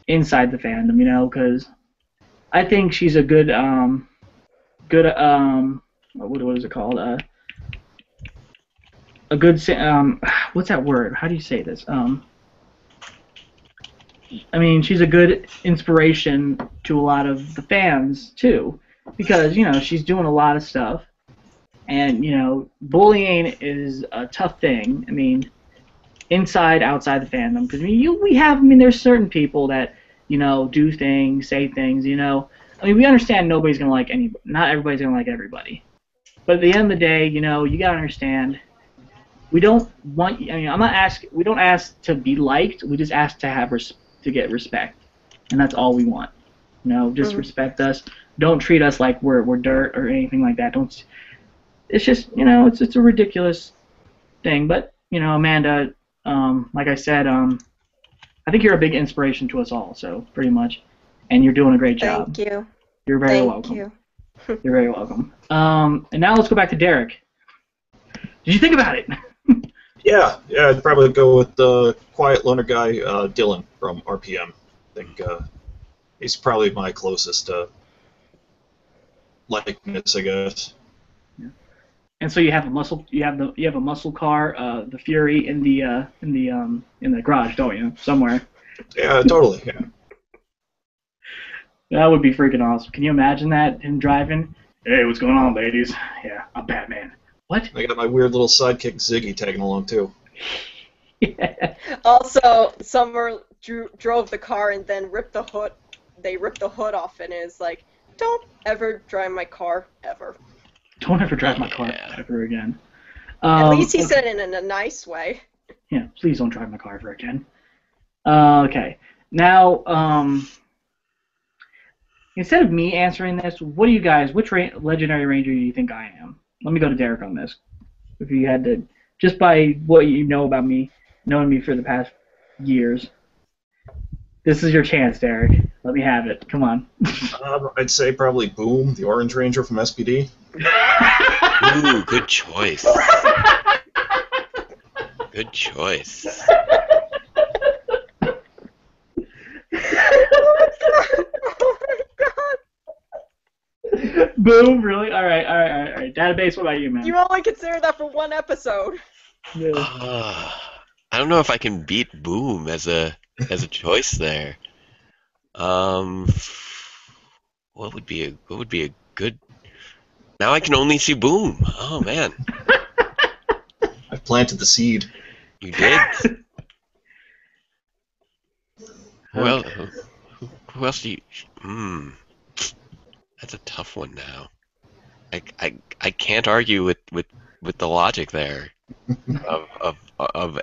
inside the fandom, because I think she's a good what is it called? A good what's that word? How do you say this? She's a good inspiration to a lot of the fans too, because she's doing a lot of stuff, and bullying is a tough thing. Inside, outside the fandom, because there's certain people that do things, say things. We understand not everybody's gonna like everybody, but at the end of the day, you gotta understand. We don't want. We don't ask to be liked. We just ask to get respect, and that's all we want. Just respect us. Don't treat us like we're dirt or anything like that. Don't. It's just it's a ridiculous thing. But Amanda, like I said, I think you're a big inspiration to us all. So pretty much, and you're doing a great job. Thank you. You're very welcome. You. You're very welcome. And now let's go back to Derek. Did you think about it? Yeah, I'd probably go with the quiet loner guy, Dylan from RPM. I think he's probably my closest likeness, I guess. Yeah. And so you have a muscle car, the Fury in the garage, don't you? Somewhere. Yeah, totally. Yeah. That would be freaking awesome. Can you imagine that, him driving? Hey, what's going on, ladies? Yeah, I'm Batman. What? I got my weird little sidekick Ziggy tagging along too. Yeah. Also, Summer drove the car and then ripped the hood. They ripped the hood off and is like, "Don't ever drive my car ever." Don't ever drive my car Yeah. ever again. At least he okay. said it in a nice way. Yeah, please don't drive my car ever again. Okay. Now, instead of me answering this, what do you guys? Which legendary ranger do you think I am? Let me go to Derek on this. If you had to, just by what you know about me, knowing me for the past years, this is your chance, Derek. Let me have it. Come on. I'd say probably Boom, the Orange Ranger from SPD. Ooh, good choice. Good choice. Oh my god! Boom, really? All right. Database, what about you, man? You only consider that for one episode. Yeah. I don't know if I can beat Boom as a choice there. What would be a good? Now I can only see Boom. Oh man, I've planted the seed. you did. Well, who else do you? That's a tough one now. I can't argue with the logic there of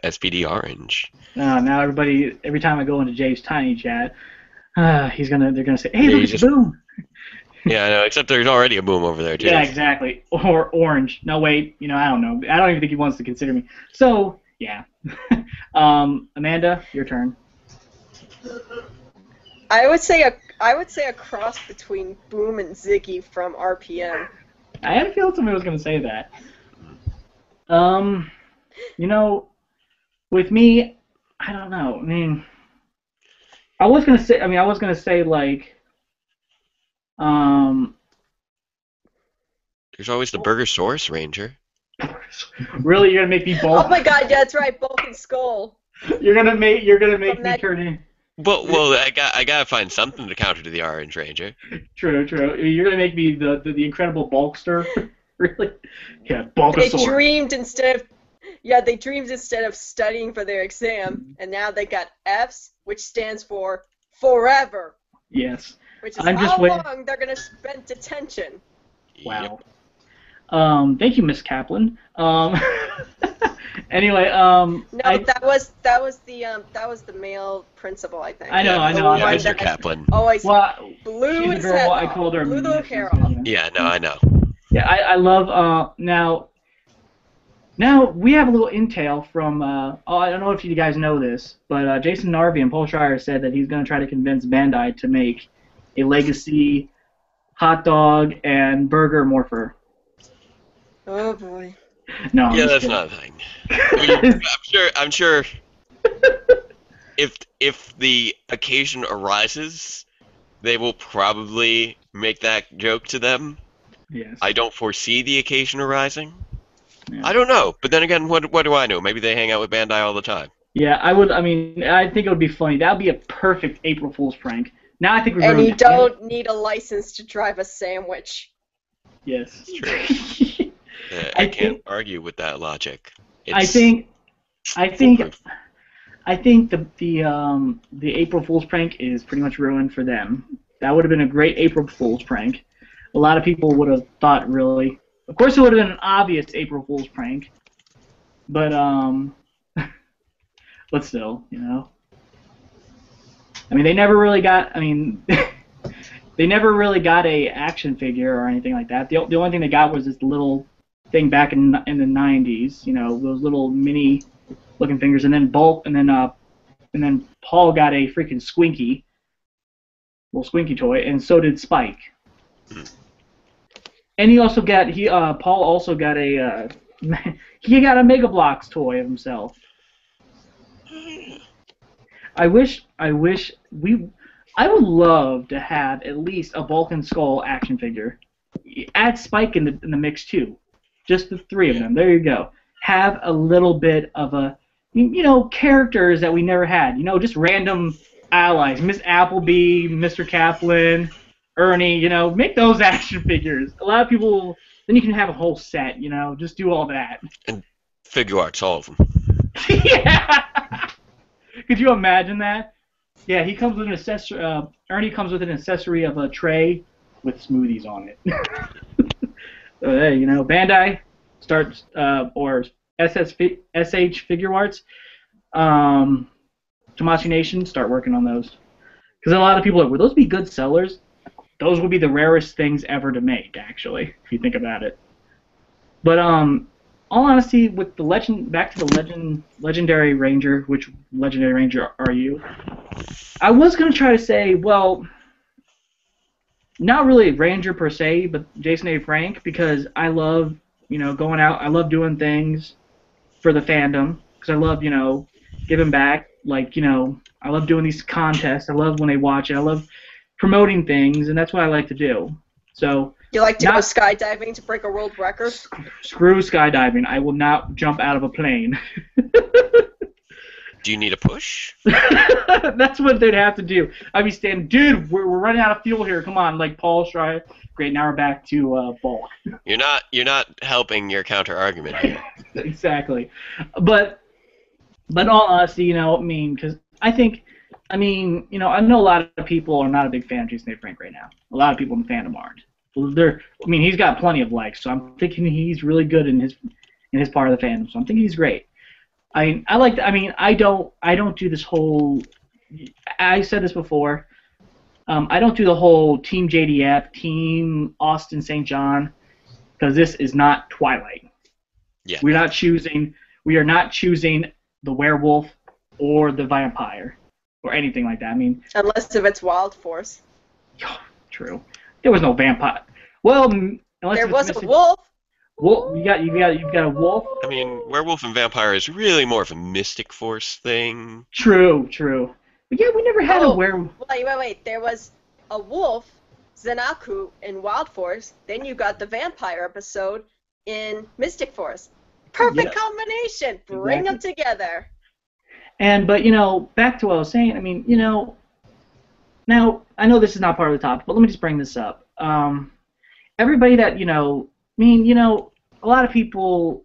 SPD Orange. Now everybody, every time I go into Jay's tiny chat, they're gonna say, "Hey, Yeah, look you at just- Boom." Yeah, I know. Except there's already a Boom over there too. Yeah, exactly. Or Orange. No, wait. I don't know. I don't even think he wants to consider me. So, yeah. Amanda, your turn. I would say a cross between Boom and Ziggy from RPM. I had a feeling somebody was gonna say that. With me, I don't know. I mean, I was gonna say like, There's always the Burgersaurus Ranger. really, you're gonna make me bold. Oh my god, yeah, that's right, Bulk and Skull. You're gonna make me that- turn in. Well, I gotta find something to counter to the Orange Ranger. True. You're gonna make me the Incredible Bulkster. Really? Yeah, They Bulkasaur. dreamed instead of studying for their exam, and now they got F's, which stands for forever, Yes. which is I'm just how waiting- long they're gonna spend detention. Wow. Thank you, Miss Kaplan. Anyway, No, that was the male principal, I think. I know, The I know. one Yeah, that Mr. Kaplan. always well, blew she's a his girl. head I off. called her. Blew the Mrs. hair off. Yeah, no, I know. Yeah, I love. Now we have a little intel from. I don't know if you guys know this, but Jason Narvi and Paul Schreier said that he's going to try to convince Bandai to make a Legacy hot dog and burger morpher. Oh boy. No, I'm Yeah, just that's kidding. not a thing. I mean, I'm sure. If the occasion arises, they will probably make that joke to them. Yes. I don't foresee the occasion arising. Yeah. I don't know, but then again, what do I know? Maybe they hang out with Bandai all the time. Yeah, I would. I mean, I think it would be funny. That would be a perfect April Fool's prank. Now I think we're And ruined you it. don't need a license to drive a sandwich. Yes. True. I I can't argue with that logic. I It's think foolproof. the April Fool's prank is pretty much ruined for them. That would have been a great April Fool's prank. A lot of people would have thought, really. Of course, it would have been an obvious April Fool's prank, but but still, I mean, they never really got. I mean, they never really got a action figure or anything like that. The only thing they got was this little thing back in the 90s. Those little mini looking fingers, and then and then Paul got a freaking little Squinky toy, and so did Spike. And Paul also got a he got a Mega Bloks toy of himself. I would love to have at least a Vulcan Skull action figure. Add Spike in the mix too. Just the three of them. There you go. Have a little bit of characters that we never had. Just random allies. Miss Appleby, Mr. Kaplan, Ernie, make those action figures. A lot of people, then you can have a whole set, just do all that. And figure arts, all of them. Yeah! Could you imagine that? Yeah, he comes with an accessory, Ernie comes with an accessory of a tray with smoothies on it. So, hey, Bandai starts, or SH Figure Arts, Tamashii Nation, start working on those. Because a lot of people are, would those be good sellers? Those would be the rarest things ever to make, actually, if you think about it. But all honesty, with the back to the legendary ranger, which legendary ranger are you? I was gonna try to say, well, not really ranger per se, but Jason A. Frank, because I love, going out. I love doing things for the fandom, because I love, giving back. Like, I love doing these contests. I love when they watch it. I love promoting things, and that's what I like to do. So you like to go skydiving to break a world record? Screw skydiving. I will not jump out of a plane. Do you need a push? That's what they'd have to do. I'd be standing, dude, we're running out of fuel here. Come on, like Paul Schreier. Great, now we're back to Bulk. You're not helping your counter argument here. Exactly. But in all honesty, because I think, I know a lot of people are not a big fan of Jason A. Frank right now. A lot of people in the fandom aren't. He's got plenty of likes, so I'm thinking he's really good in his part of the fandom. So I'm thinking he's great. I don't do this whole. I said this before. I don't do the whole Team JDF, Team Austin St. John, because this is not Twilight. Yeah. We are not choosing the werewolf or the vampire or anything like that. Unless if it's Wild Force. True. There was no vampire. Well, unless there was a wolf. Well, you've got a wolf. Werewolf and vampire is really more of a Mystic Force thing. True. But yeah, we never had a werewolf. Wait. There was a wolf, Zenaku, in Wild Force. Then you got the vampire episode in Mystic Force. Perfect combination. Bring them together. But back to what I was saying. Now I know this is not part of the topic, but let me just bring this up. Everybody that a lot of people.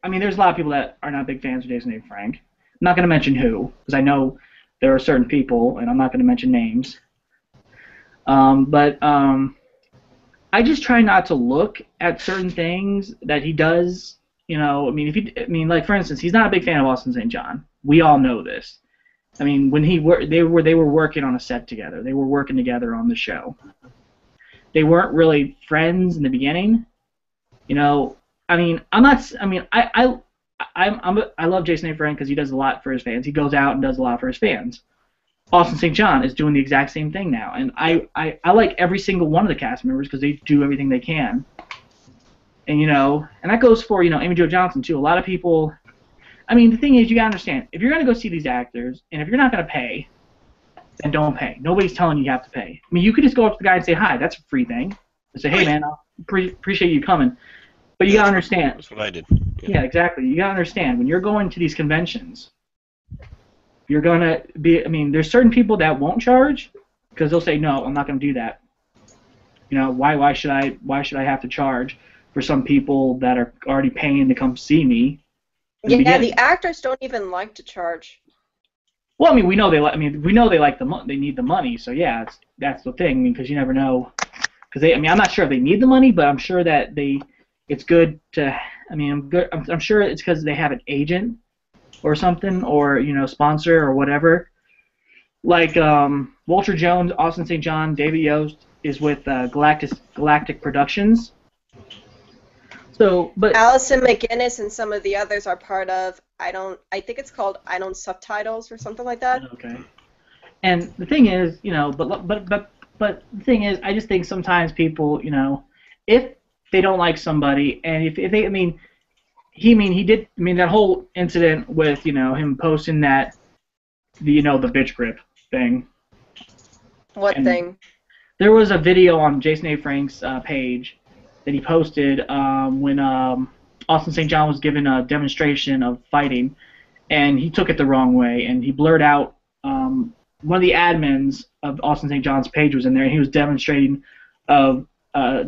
There's a lot of people that are not big fans of Jason A. Frank. I'm not going to mention who, because I know there are certain people, and I'm not going to mention names. But I just try not to look at certain things that he does. Like for instance, he's not a big fan of Austin St. John. We all know this. When they were working on a set together. They were working together on the show. They weren't really friends in the beginning. I love Jason A. Frank because he does a lot for his fans. He goes out and does a lot for his fans. Austin St. John is doing the exact same thing now, and I like every single one of the cast members because they do everything they can. And and that goes for Amy Jo Johnson too. A lot of people. The thing is, you gotta understand, if you're gonna go see these actors, and if you're not gonna pay, then don't pay. Nobody's telling you have to pay. You could just go up to the guy and say hi. That's a free thing. And say, hey man, I appreciate you coming. But you gotta understand. That's what I did. Yeah, exactly. You gotta understand when you're going to these conventions, you're gonna be. There's certain people that won't charge because they'll say, no, I'm not gonna do that. Why should I have to charge for some people that are already paying to come see me? Yeah, the actors don't even like to charge. Well, we know they like. We know they like they need the money. So yeah, that's the thing. Because you never know. Because I'm not sure if they need the money, but I'm sure that it's good to. I'm sure it's because they have an agent or something, or sponsor or whatever. Like Walter Jones, Austin St. John, David Yost is with Galactic Productions. So, but Allison McGinnis and some of the others are part of. I think it's called I Don't Subtitles or something like that. Okay. And the thing is, but the thing is, I just think sometimes people, if they don't like somebody, and if they, he did, that whole incident with, him posting that, the bitch grip thing. What thing? There was a video on Jason A. Frank's page that he posted when Austin St. John was given a demonstration of fighting, and he took it the wrong way, and he blurred out one of the admins of Austin St. John's page was in there, and he was demonstrating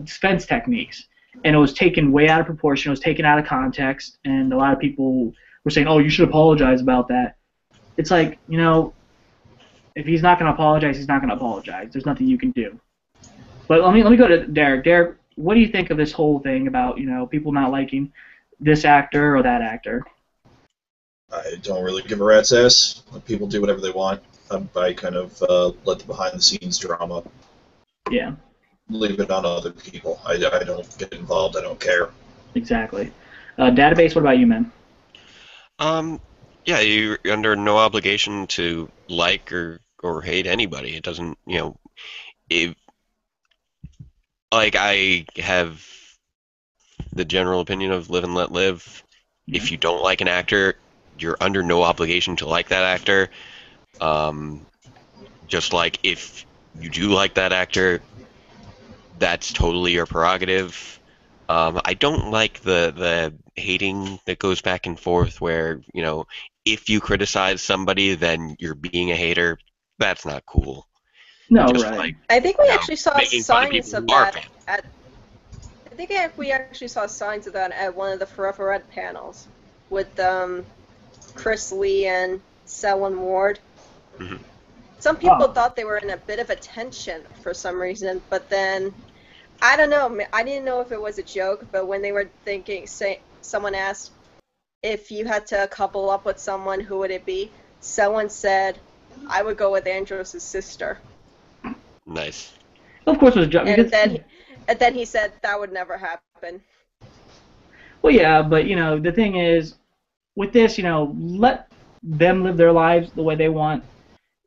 defense techniques, and it was taken way out of proportion. It was taken out of context, and a lot of people were saying, "Oh, you should apologize about that." It's like, if he's not going to apologize, he's not going to apologize. There's nothing you can do. But let me go to Derek. Derek, what do you think of this whole thing about people not liking this actor or that actor? I don't really give a rat's ass. Let people do whatever they want. I kind of let the behind-the-scenes drama. Yeah. Leave it on other people. I don't get involved. I don't care. Exactly. Database, what about you, man? Yeah, you're under no obligation to like or hate anybody. It doesn't, like, I have the general opinion of live and let live. Yeah. If you don't like an actor, you're under no obligation to like that actor. Just like if you do like that actor, that's totally your prerogative. I don't like the hating that goes back and forth where, if you criticize somebody, then you're being a hater. That's not cool. No, Just right. like, I think we actually saw making fun of signs people of who are that fans. I think we actually saw signs of that at one of the Forever Red panels with Chris Lee and Selwyn Ward. Mm-hmm. Some people thought they were in a bit of a tension for some reason, but then I don't know. I didn't know if it was a joke, but when they were someone asked if you had to couple up with someone, who would it be? Someone said, "I would go with Andros' sister." Nice. Of course, it was a joke. And then he said that would never happen. Well, yeah, but the thing is, with this, let them live their lives the way they want,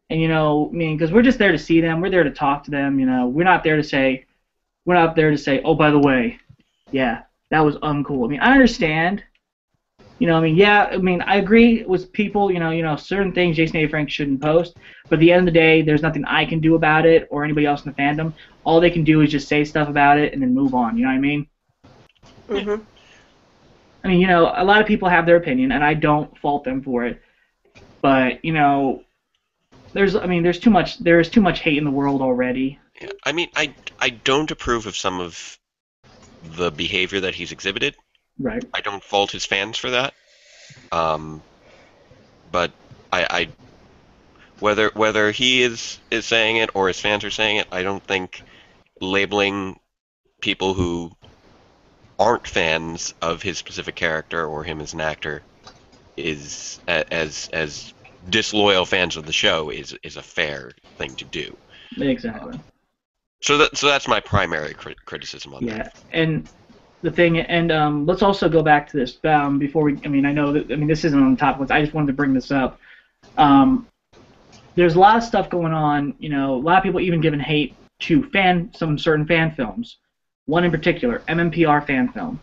and because we're just there to see them, we're there to talk to them. We're not there to say, oh, by the way, yeah, that was uncool. I mean, I understand. I agree with people. Certain things Jason A. Frank shouldn't post, but at the end of the day, there's nothing I can do about it or anybody else in the fandom. All they can do is just say stuff about it and then move on. You know what I mean? Mm-hmm. I mean, a lot of people have their opinion, and I don't fault them for it. But there's too much hate in the world already. Yeah. I mean, I don't approve of some of the behavior that he's exhibited. Right. I don't fault his fans for that. But I whether he is saying it or his fans are saying it, I don't think labeling people who aren't fans of his specific character or him as an actor is as disloyal fans of the show is a fair thing to do. Exactly. So that's my primary criticism on that. Yeah, and the thing, and let's also go back to this before we. I know that. This isn't on the top list. I just wanted to bring this up. There's a lot of stuff going on. A lot of people even giving hate to some certain fan films. One in particular, MMPR fan film.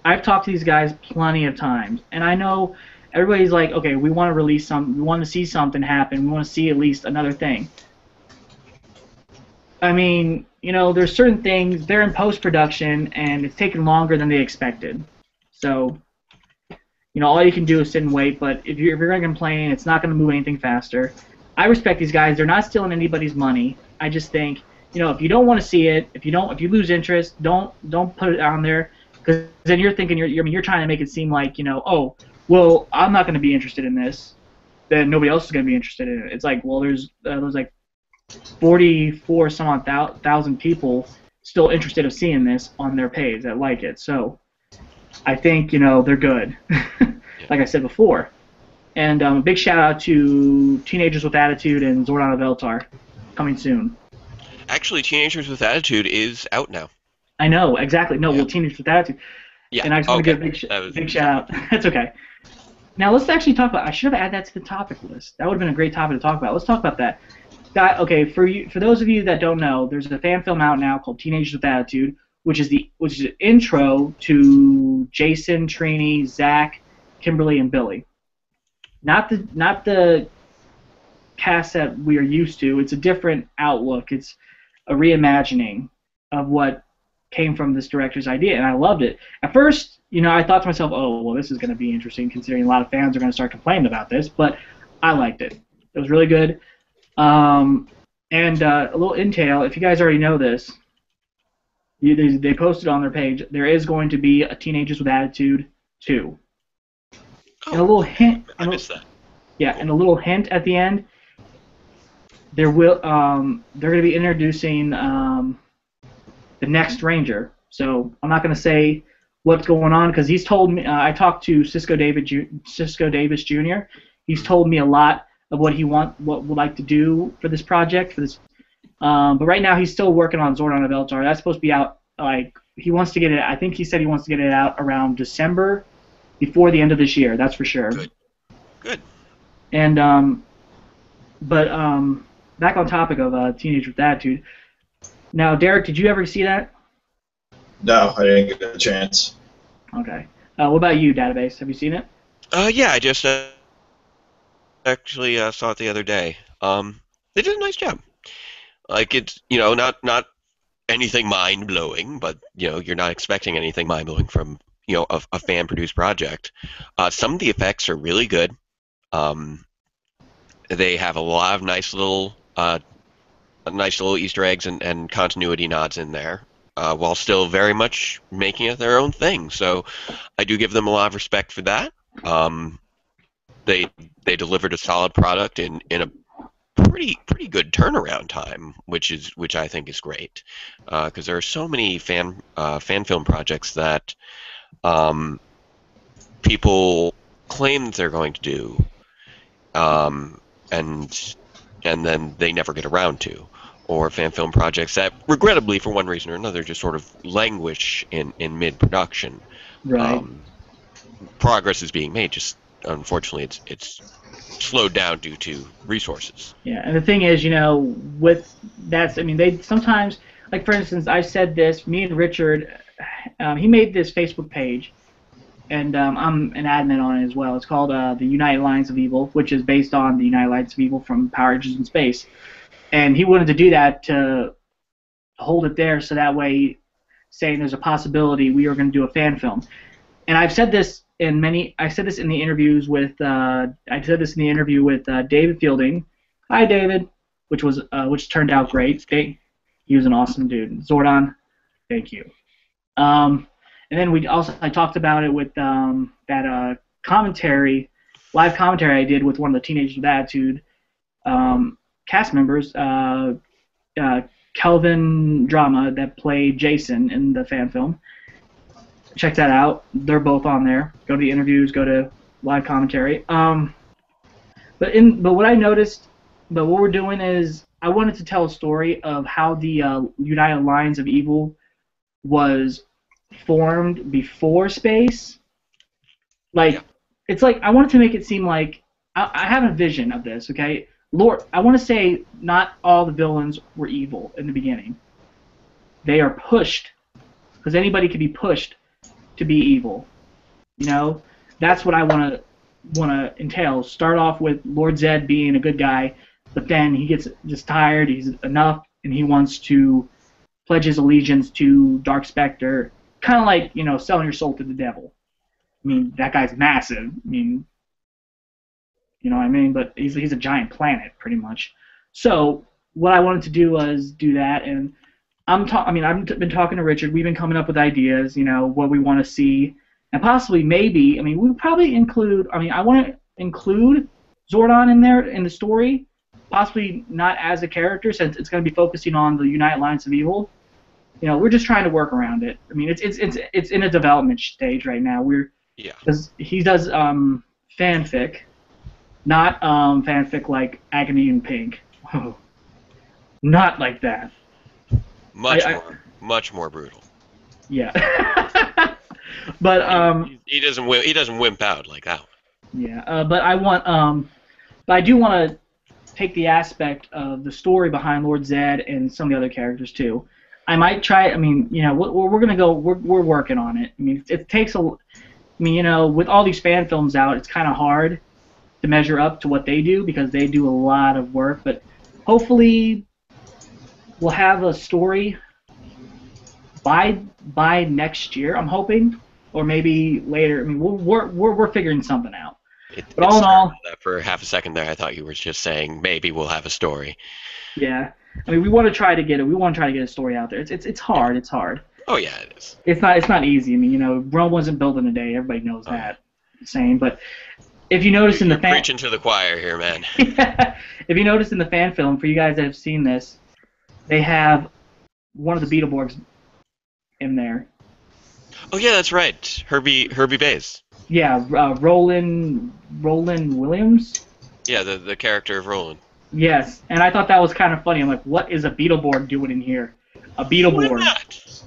I've talked to these guys plenty of times, and I know everybody's like, okay, we want to release something, we want to see something happen, we want to see at least another thing. There's certain things, they're in post-production, and it's taking longer than they expected. So, all you can do is sit and wait, but if you're going to complain, it's not going to move anything faster. I respect these guys. They're not stealing anybody's money. I just think, if you don't want to see it, if you lose interest, don't put it on there, because then you're thinking, you're trying to make it seem like, oh, well, I'm not going to be interested in this, then nobody else is going to be interested in it. It's like, well, there's like 44 some odd thousand people still interested of seeing this on their page that like it. So I think they're good, like I said before. And a big shout out to Teenagers with Attitude and Zordon of Eltar, coming soon. Actually, Teenagers with Attitude is out now. I know, exactly. No, well, Teenagers with Attitude. Yeah. And I just want to give a big shout out. That's okay. Now let's actually talk about. I should have added that to the topic list. That would have been a great topic to talk about. Let's talk about that. Okay, for those of you that don't know, there's a fan film out now called Teenagers with Attitude, which is an intro to Jason, Trini, Zach, Kimberly, and Billy. Not the cast that we are used to. It's a different outlook. It's a reimagining of what came from this director's idea, and I loved it. At first, I thought to myself, oh, well, this is going to be interesting, considering a lot of fans are going to start complaining about this, but I liked it. It was really good. And a little intel, if you guys already know this, they posted on their page, there is going to be a Teenagers with Attitude 2. And a little hint. I missed that. Yeah, and a little hint at the end. They're going to be introducing the next Ranger. So I'm not going to say what's going on because he's told me. I talked to Cisco Davis Jr. He's told me a lot of what would like to do for this project. But right now he's still working on Zordon of Eltar. That's supposed to be out. He wants to get it. I think he said he wants to get it out around December, before the end of this year. That's for sure. Good. And back on topic of Teenage with Attitude. Now, Derek, did you ever see that? No, I didn't get a chance. Okay. What about you, Database? Have you seen it? Yeah, I just actually saw it the other day. They did a nice job. Like, it's, not anything mind-blowing, but, you're not expecting anything mind-blowing from, a fan-produced project. Some of the effects are really good. They have a lot of nice little Easter eggs and continuity nods in there, while still very much making it their own thing. So I do give them a lot of respect for that. They delivered a solid product in a pretty good turnaround time, which I think is great, because there are so many fan film projects that people claim that they're going to do, and then they never get around to, or fan film projects that, regrettably, for one reason or another, just sort of languish in mid-production. Right. Progress is being made, just unfortunately it's slowed down due to resources. Yeah, and the thing is, with that, they sometimes, like for instance, I said this, me and Richard, he made this Facebook page, and I'm an admin on it as well. It's called the United Alliance of Evil, which is based on the United Alliance of Evil from Power Rangers in Space. And he wanted to do that to hold it there, so that way, saying there's a possibility we are going to do a fan film. And I've said this in the interviews with David Fielding. Hi, David, which turned out great. He was an awesome dude. Zordon, thank you. And then I talked about it with that live commentary I did with one of the Teenagers with Attitude cast members, Kelvin Drama, that played Jason in the fan film. Check that out. They're both on there. Go to the interviews. Go to live commentary. But what I noticed, what we're doing is I wanted to tell a story of how the United Alliance of Evil was formed before Space. It's like I wanted to make it seem like I have a vision of this. Okay, Lord, I want to say not all the villains were evil in the beginning. They are pushed, because anybody can be pushed to be evil. That's what I want to entail. Start off with Lord Zed being a good guy, but then he gets just tired, he's enough, and he wants to pledge his allegiance to Dark Spectre, kind of like, selling your soul to the devil. That guy's massive. You know what I mean? But he's a giant planet, pretty much. So what I wanted to do was do that, and I've been talking to Richard. We've been coming up with ideas, what we want to see, and possibly maybe, we'll probably include. I want to include Zordon in there in the story, possibly not as a character since it's going to be focusing on the United Alliance of Evil. We're just trying to work around it. It's in a development stage right now. Because he does fanfic, not fanfic like Agony and Pink. Not like that. Much more brutal. Yeah. But he doesn't wimp out like that one. Yeah, but I do want to take the aspect of the story behind Lord Zed and some of the other characters too. I might try. We're gonna go. We're working on it. It takes with all these fan films out, it's kind of hard to measure up to what they do because they do a lot of work. But hopefully, we'll have a story by next year. I'm hoping, or maybe later. We're figuring something out. But all in all, for half a second there, I thought you were just saying maybe we'll have a story. yeah. I mean, we want to try to get it. We want to try to get a story out there. It's hard. It's hard. Oh yeah, it is. It's not easy. I mean, Rome wasn't built in a day. Everybody knows that. Saying, but if you notice in the fan, preaching to the choir here, man. If you notice in the fan film, for you guys that have seen this, they have one of the Beetleborgs in there. Oh yeah, that's right. Herbie Bays. Yeah, Roland Williams. Yeah, the character of Roland. Yes, and I thought that was kind of funny. I'm like, what is a Beetleborg doing in here? A Beetleborg. Why not?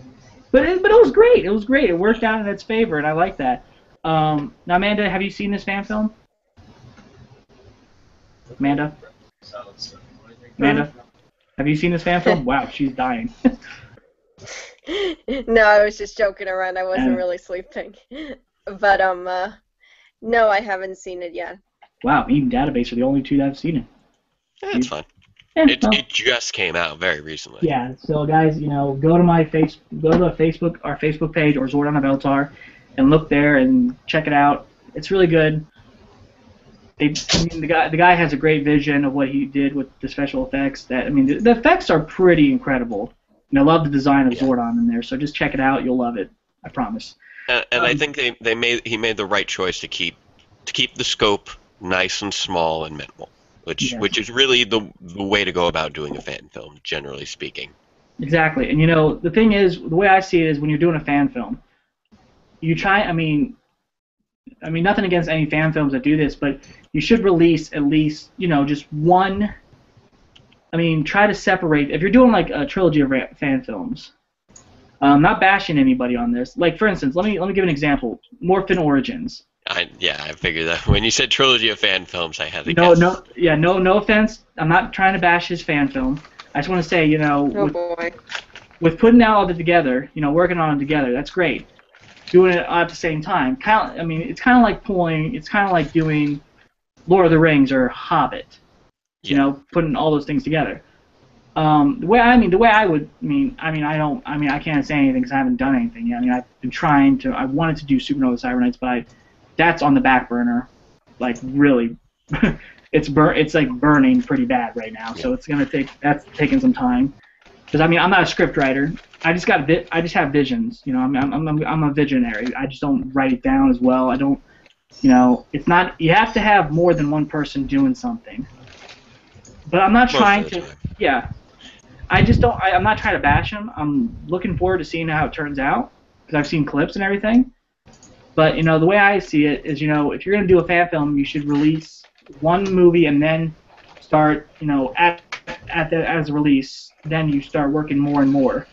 But it was great. It was great. It worked out in its favor, and I like that. Now, Amanda, have you seen this fan film? Amanda, have you seen this fan film? Wow, she's dying. No, I was just joking around. I wasn't really sleeping. But no, I haven't seen it yet. Wow, me and Database are the only two that have seen it. Yeah, it's fine. It just came out very recently. Yeah, so guys, go to our Facebook page, or Zordon of Eltar, and look there and check it out. It's really good. The guy has a great vision of what he did with the special effects. The effects are pretty incredible. And I love the design of Zordon in there. So just check it out. You'll love it. I promise. And I think he made the right choice to keep the scope nice and small and minimal, which is really the way to go about doing a fan film, generally speaking. Exactly. And the thing is, the way I see it is, when you're doing a fan film, you try. I mean, nothing against any fan films that do this, but you should release at least, just one. Try to separate. If you're doing like a trilogy of fan films, not bashing anybody on this. Like, for instance, let me give an example. Morphin Origins. I figured that when you said trilogy of fan films, I had to guess. No offense. I'm not trying to bash his fan film. I just want to say, with putting all of it together, working on it together, that's great. Doing it at the same time, it's kind of like doing Lord of the Rings or Hobbit. Putting all those things together. I can't say anything because I haven't done anything yet. I've been trying to. I wanted to do Supernova Cyberknights, but that's on the back burner. Like, really, it's like burning pretty bad right now. So that's taking some time. Because I'm not a script writer. I just have visions. I'm a visionary. I just don't write it down as well. I don't. It's not. You have to have more than one person doing something. But I'm not trying to. Yeah. I just don't. I'm not trying to bash him. I'm looking forward to seeing how it turns out because I've seen clips and everything. But the way I see it is, if you're going to do a fan film, you should release one movie and then start, as a release, then you start working more and more,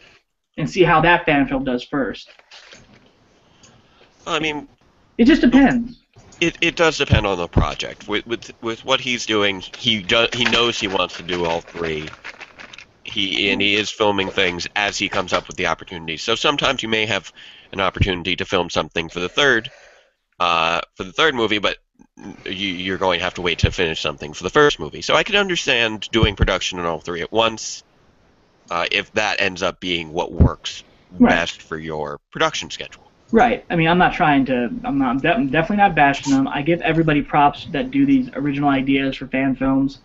and see how that fan film does first. It just depends. It does depend on the project. With what he's doing, he knows he wants to do all three. He is filming things as he comes up with the opportunities. So sometimes you may have an opportunity to film something for the third movie, but you're going to have to wait to finish something for the first movie. So I can understand doing production on all three at once, if that ends up being what works best for your production schedule. Right. I'm definitely not bashing them. I give everybody props that do these original ideas for fan films.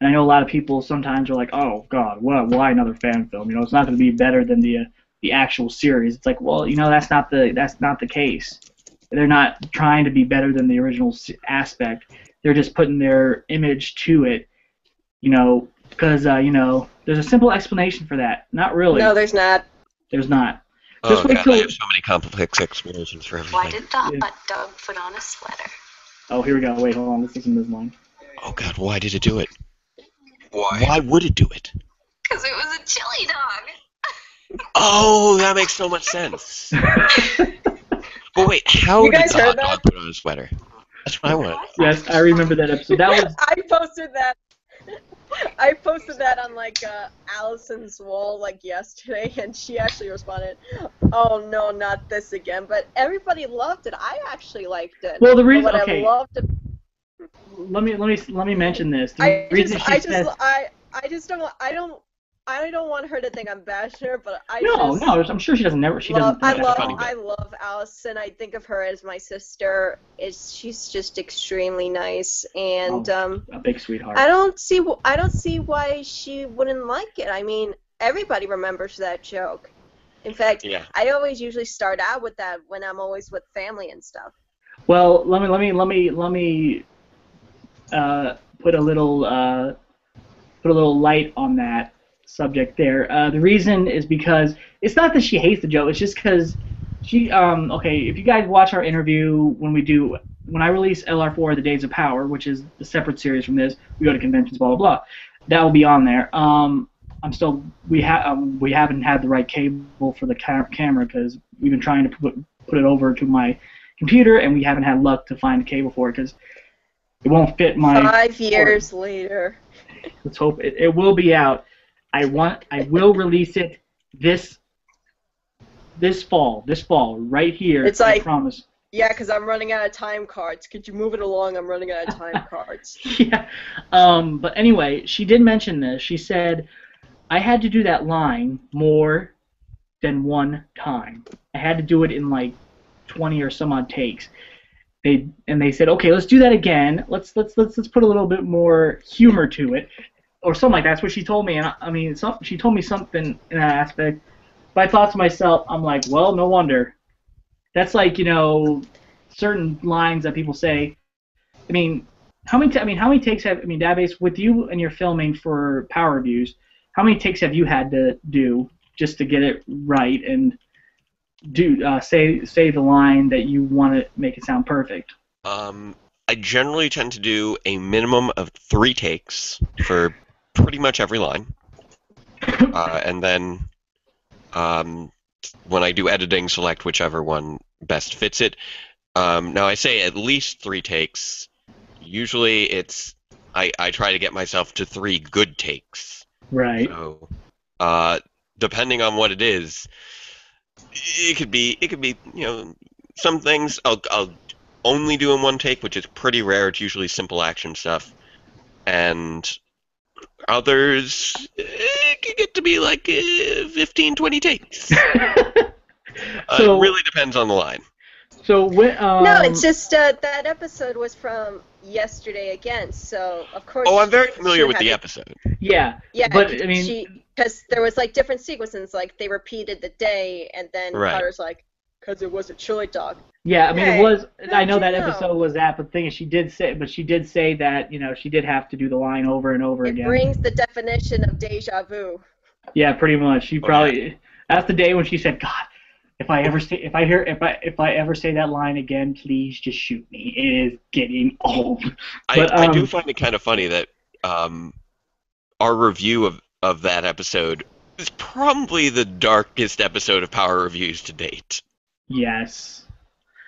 And I know a lot of people sometimes are like, oh, God, why another fan film? It's not going to be better than the actual series. It's like, well, that's not the case. They're not trying to be better than the original aspect. They're just putting their image to it, because, there's a simple explanation for that. Not really. No, there's not. There's not. Oh, God, I have so many complex explanations for everything. Why did that dog put on a sweater? Oh, here we go. Wait, hold on. Let's listen to this line. Oh, God, why did it do it? Why would it do it? Because it was a chili dog. Oh, that makes so much sense. But wait, how did the hot dog put on a sweater? That's what I want. Yes, I remember that episode. That was. I posted that on Allison's wall yesterday, and she actually responded, "Oh no, not this again!" But everybody loved it. I actually liked it. Well, the reason I loved it. Let me mention this. I don't want her to think I'm bashing her, but I No, just no, I'm sure she doesn't never. She doesn't. I think that's love funny. I love Allison. I think of her as my sister. She's just extremely nice, and A big sweetheart. I don't see why she wouldn't like it. I mean, everybody remembers that joke. In fact, Yeah. I always usually start out with that when I'm always with family and stuff. Well, let me put a little light on that subject there. The reason is because it's not that she hates the joke. It's just because she. Okay, if you guys watch our interview when I release LR4 The Days of Power, which is a separate series from this, we go to conventions, blah blah blah. That will be on there. We haven't had the right cable for the camera because we've been trying to put it over to my computer and we haven't had luck to find a cable for it because it won't fit my. 5 years later. Let's hope it will be out. I will release it this fall right here. It's I like- promise. Yeah, because I'm running out of time cards. Could you move it along? I'm running out of time cards. Yeah. But anyway, she did mention this. She said, I had to do that line more than one time. I had to do it in like 20 or some odd takes. They said, okay, let's do that again. Let's put a little bit more humor to it, or something like that. That's what she told me. And I mean, she told me something in that aspect. But I thought to myself, I'm like, well, no wonder. That's like, certain lines that people say. I mean, how many takes have Database, with you and your filming for Power Reviews, how many takes have you had to do just to get it right and say the line that you want to make it sound perfect? I generally tend to do a minimum of 3 takes for pretty much every line. And then when I do editing, select whichever one best fits it. Now, I say at least 3 takes. Usually I try to get myself to 3 good takes. Right. So, depending on what it is, it could be some things I'll only do in 1 take, which is pretty rare. It's usually simple action stuff, and others it can get to be like 15, 20 takes. So- it really depends on the line. So No, it's just that episode was from yesterday again, so of course. Oh, I'm very familiar she with had the to- episode. Yeah. Yeah, But I mean, because there was like different sequences, like they repeated the day, and then Right. Potter's like, because it was a chili dog. yeah. I mean, Hey, it was. I how'd know you that know? episode was that, but the thing is, she did say that she did have to do the line over and over It again. brings the definition of deja vu. Yeah, pretty much. She Oh, probably. That's the day when she said, "God, if I ever say that line again, please just shoot me. It is getting old." But, I do find it kind of funny that our review of that episode is probably the darkest episode of Power Reviews to date. Yes.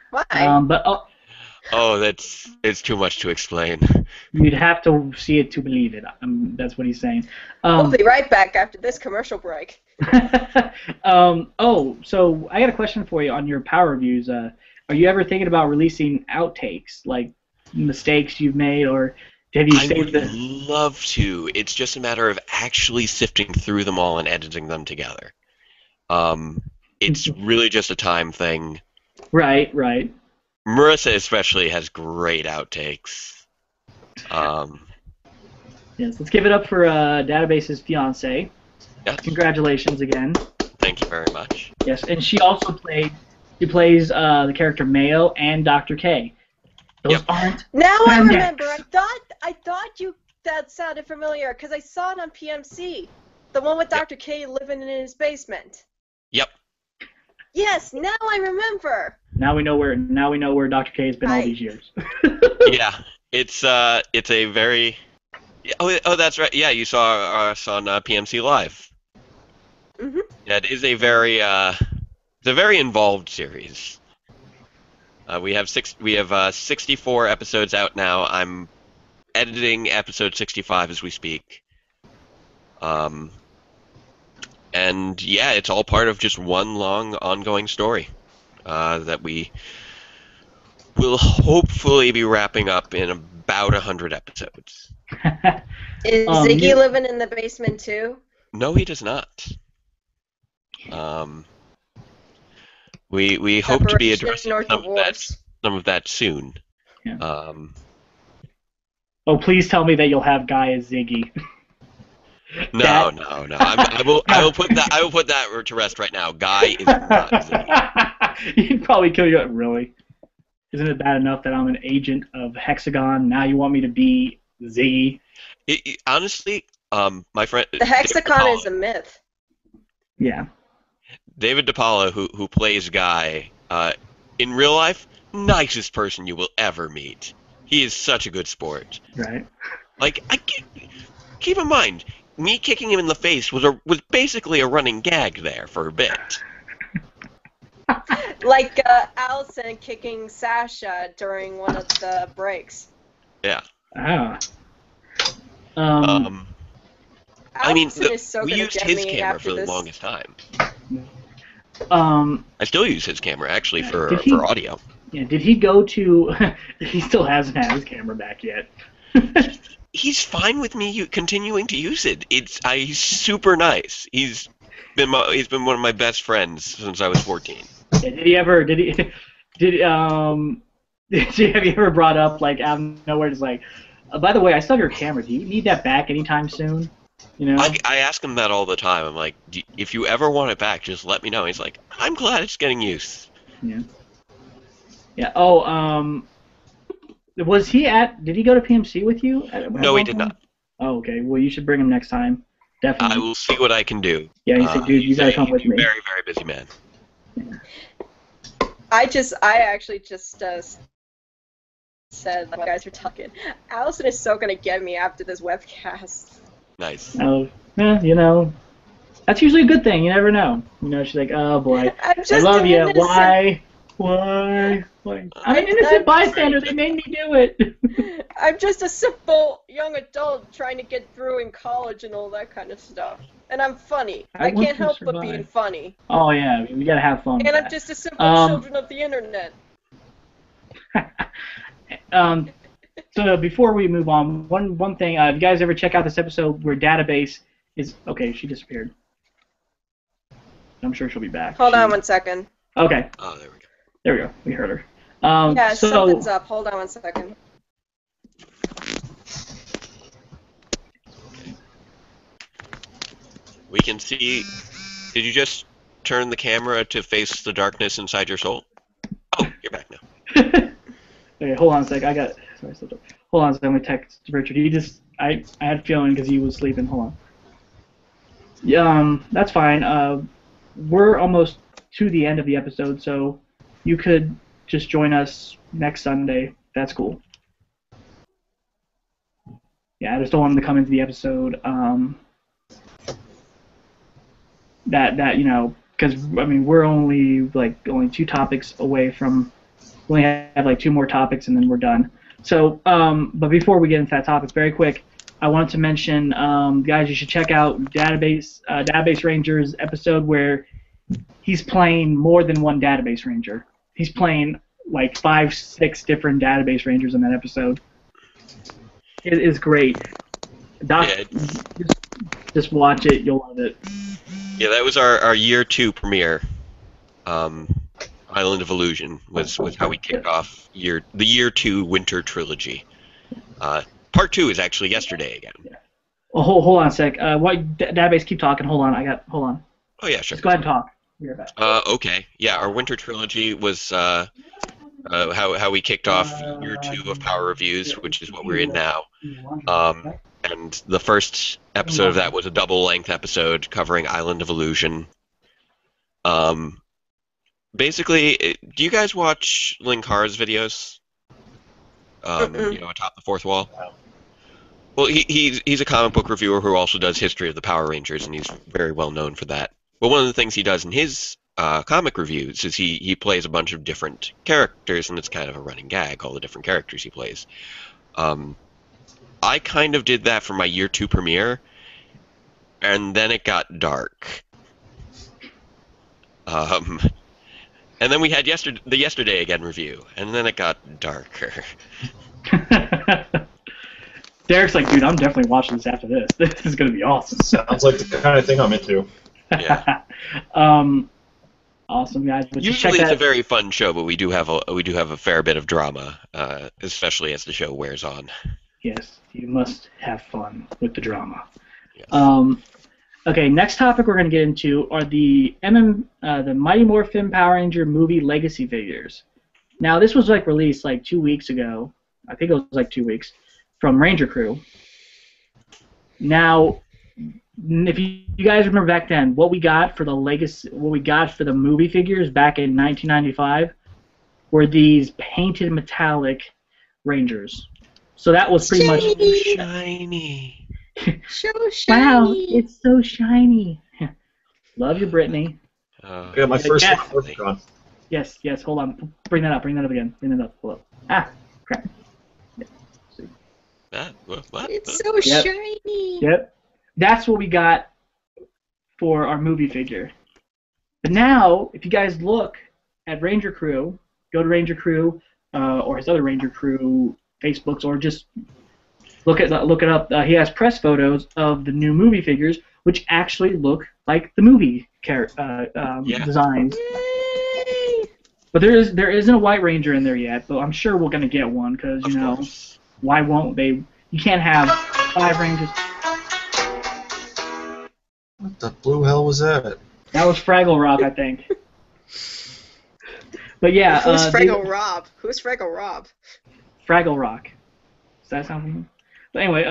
Why? But Oh, it's too much to explain. you'd have to see it to believe it. That's what he's saying. We'll be right back after this commercial break. So I got a question for you on your Power Reviews. Are you ever thinking about releasing outtakes, like mistakes you've made, or have you I saved would love to. It's just a matter of actually sifting through them all and editing them together. It's really just a time thing. Right. Marissa especially has great outtakes. Yes. Let's give it up for Database's fiance. Yes, Congratulations again. thank you very much. Yes, and she also plays the character Mayo and Dr. K. Those Yep. aren't. Now I Spandex. remember. I thought that sounded familiar because I saw it on PMC, the one with Dr. K living in his basement. Yep. Yes, now I remember. Now we know where Dr. K has been all these years. Yeah, it's a very. Oh, that's right. Yeah, you saw us on PMC Live. Mhm. Yeah, it is a very involved series. We have 64 episodes out now. I'm editing episode 65 as we speak. And yeah, it's all part of just one long ongoing story that we will hopefully be wrapping up in about 100 episodes. Is Ziggy living in the basement too? No, he does not. We hope to be Separation addressing or some divorce? of that soon. Yeah. Um, Oh, please tell me that you'll have Guy as Ziggy. no, That- no. I will put that to rest right now. Guy is not Ziggy. He'd probably kill you. Really? Isn't it bad enough that I'm an agent of Hexagon? Now you want me to be Ziggy? Honestly, my friend The hexagon is a myth. Yeah. David DePaula, who plays Guy, in real life, nicest person you will ever meet. He is such a good sport. Right. Like, keep in mind, me kicking him in the face was basically a running gag there for a bit. Like Allison kicking Sasha during one of the breaks. Yeah. Ah. I mean, Allison is so we gonna used get his me camera after for the this. longest time. Um. I still use his camera, actually, for Did he- audio. Yeah. Did he go to? He still hasn't had his camera back yet. He's fine with me continuing to use it. He's super nice. He's been one of my best friends since I was 14. Yeah, did he ever? Did he? Have you ever brought up like out of nowhere? Just like, by the way, I still have your camera. Do you need that back anytime soon? You know. I ask him that all the time. I'm like, if you ever want it back, just let me know. He's like, I'm glad it's getting used. Yeah. Yeah. Oh. Was he at? Did he go to PMC with you? No, he did not. Oh, okay. Well, you should bring him next time. Definitely. I will see what I can do. Yeah, he said, dude, you gotta come with me. Very, very busy man. I actually just said, like, you guys are talking. Allison is so gonna get me after this webcast. Nice. Oh, yeah, you know, that's usually a good thing. You never know. You know, she's like, oh boy, I'm just I love an you. innocent- Why? I'm an innocent bystander. They made me do it. I'm just a simple young adult trying to get through in college and all that kind of stuff. And I'm funny. I I want can't to help but survive. being funny. Oh yeah, we gotta have fun. And with I'm that. just a simple children of the internet. So before we move on, one thing, if you guys ever check out this episode where Database is okay, she disappeared. I'm sure she'll be back. Hold on one second. Okay, Oh, there we go. there we go. We heard her. Yeah, so something's up. Hold on one second. We can see. Did you just turn the camera to face the darkness inside your soul? Oh, you're back now. okay, hold on a sec. Sorry, I slipped up. Hold on a sec. Let me text Richard. I had a feeling because he was sleeping. Hold on. Yeah, that's fine. We're almost to the end of the episode, so you could just join us next Sunday. That's cool. Yeah, I just don't want him to come into the episode. That you know, because I mean, we're only two topics away from. We only have like 2 more topics and then we're done. So, but before we get into that topic, very quick, I wanted to mention, guys, you should check out Database Rangers episode where he's playing more than one Database Ranger. He's playing like 5, 6 different Database Rangers in that episode. It is great. Yeah, Just watch it, you'll love it. Yeah, that was our year 2 premiere. Island of Illusion was how we kicked off the year 2 winter trilogy. Part 2 is actually yesterday again. Oh, hold on a sec. Database, keep talking. Hold on. Hold on. Oh yeah, sure. Just go ahead and talk. We're back. Okay. Yeah, our winter trilogy was how we kicked off year 2 of Power Reviews, which is what we're in now. And the first episode of that was a double-length episode covering Island of Illusion. Basically, do you guys watch Linkar's videos? You know, Atop the Fourth Wall? Well, he's a comic book reviewer who also does History of the Power Rangers, and he's very well known for that. But one of the things he does in his comic reviews is he plays a bunch of different characters, and it's kind of a running gag, all the different characters he plays. I kind of did that for my year 2 premiere, and then it got dark. And then we had the Yesterday Again review, and then it got darker. Derek's like, dude, I'm definitely watching this after this. This is gonna be awesome. Sounds like the kind of thing I'm into. Yeah. Awesome guys. But just check Usually it's a that. very fun show, but we do have a fair bit of drama, especially as the show wears on. Yes, you must have fun with the drama. Yes. Okay, next topic we're going to get into are the the Mighty Morphin Power Ranger movie legacy figures. Now, this was like released like 2 weeks ago. I think it was like 2 weeks from Ranger Crew. Now, if you guys remember back then, what we got for the movie figures back in 1995 were these painted metallic Rangers. So that was pretty much. Shiny. So shiny. Wow, it's so shiny. Love you, Brittany. I got my first Yes. one working on. Yes, hold on. Bring that up again. Bring that up. Hold up. Ah, crap. What? It's so Yep. shiny. Yep. That's what we got for our movie figure. But now, if you guys look at Ranger Crew, go to Ranger Crew or his other Ranger Crew Facebooks, or just look it up. He has press photos of the new movie figures, which actually look like the movie designs. Yay! But there isn't a White Ranger in there yet, but I'm sure we're gonna get one because Of course. why won't they? You can't have 5 Rangers. What the blue hell was that? That was Fraggle Rock, I think. But yeah, Who's Fraggle Rob? Who's Fraggle Rob? Fraggle Rock. Does that sound familiar? But anyway,